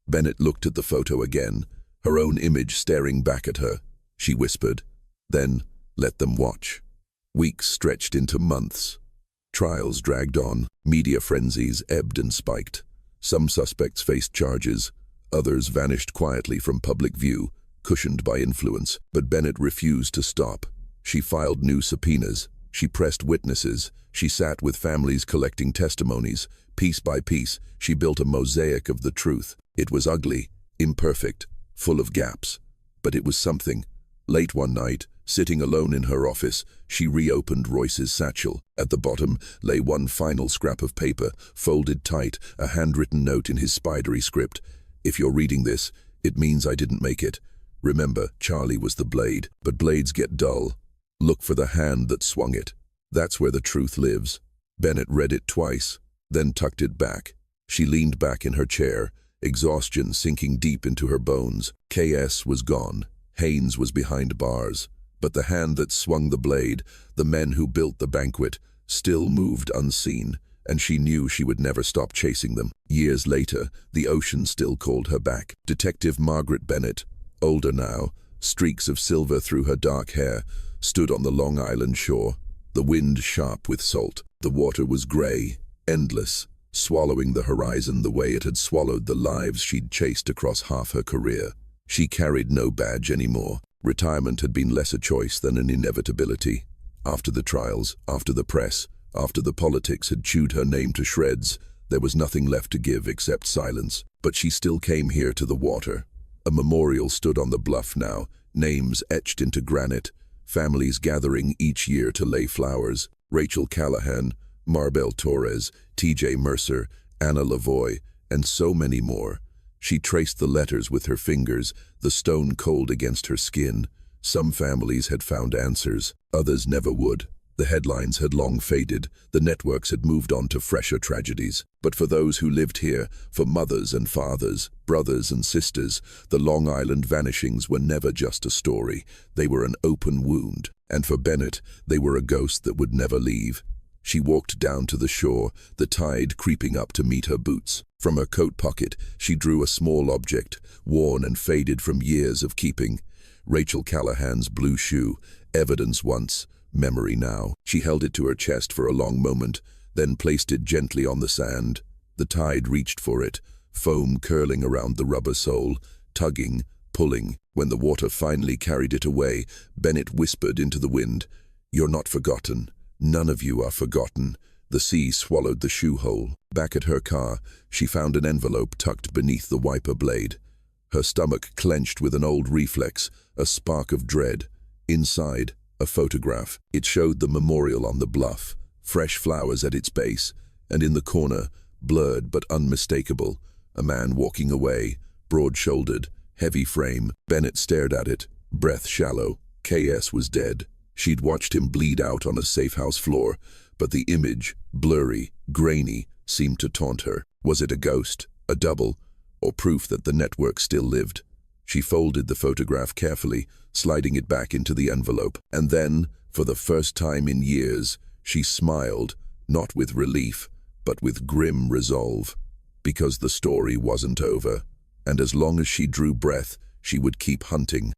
Bennett looked at the photo again, her own image staring back at her. She whispered, then let them watch. Weeks stretched into months. Trials dragged on, media frenzies ebbed and spiked. Some suspects faced charges, others vanished quietly from public view, cushioned by influence. But Bennett refused to stop. She filed new subpoenas. She pressed witnesses. She sat with families collecting testimonies. Piece by piece, she built a mosaic of the truth. It was ugly, imperfect, full of gaps. But it was something. Late one night, sitting alone in her office, she reopened Royce's satchel. At the bottom lay one final scrap of paper, folded tight, a handwritten note in his spidery script. If you're reading this, it means I didn't make it. Remember, Charlie was the blade, but blades get dull. Look for the hand that swung it. That's where the truth lives. Bennett read it twice, then tucked it back. She leaned back in her chair, exhaustion sinking deep into her bones. KS was gone. Haynes was behind bars. But the hand that swung the blade, the men who built the banquet, still moved unseen, and she knew she would never stop chasing them. Years later, the ocean still called her back. Detective Margaret Bennett, older now, streaks of silver through her dark hair, stood on the Long Island shore, the wind sharp with salt. The water was gray, endless, swallowing the horizon the way it had swallowed the lives she'd chased across half her career. She carried no badge anymore. Retirement had been less a choice than an inevitability. After the trials, after the press, after the politics had chewed her name to shreds, there was nothing left to give except silence. But she still came here to the water. A memorial stood on the bluff now, names etched into granite, families gathering each year to lay flowers. Rachel Callahan, Marbell Torres, T.J. Mercer, Anna Lavoie, and so many more. She traced the letters with her fingers, the stone cold against her skin. Some families had found answers, others never would. The headlines had long faded, the networks had moved on to fresher tragedies. But for those who lived here, for mothers and fathers, brothers and sisters, the Long Island vanishings were never just a story. They were an open wound. And for Bennett, they were a ghost that would never leave. She walked down to the shore, the tide creeping up to meet her boots. From her coat pocket, she drew a small object, worn and faded from years of keeping. Rachel Callahan's blue shoe, evidence once, memory now. She held it to her chest for a long moment, then placed it gently on the sand. The tide reached for it, foam curling around the rubber sole, tugging, pulling. When the water finally carried it away, Bennett whispered into the wind, "You're not forgotten. None of you are forgotten." The sea swallowed the shoe hole. Back at her car, she found an envelope tucked beneath the wiper blade. Her stomach clenched with an old reflex, a spark of dread. Inside, a photograph. It showed the memorial on the bluff, fresh flowers at its base, and in the corner, blurred but unmistakable, a man walking away, broad-shouldered, heavy frame. Bennett stared at it, breath shallow. KS was dead. She'd watched him bleed out on a safe-house floor, but the image, blurry, grainy, seemed to taunt her. Was it a ghost, a double, or proof that the network still lived? She folded the photograph carefully, sliding it back into the envelope. And then, for the first time in years, she smiled, not with relief, but with grim resolve. Because the story wasn't over. And as long as she drew breath, she would keep hunting.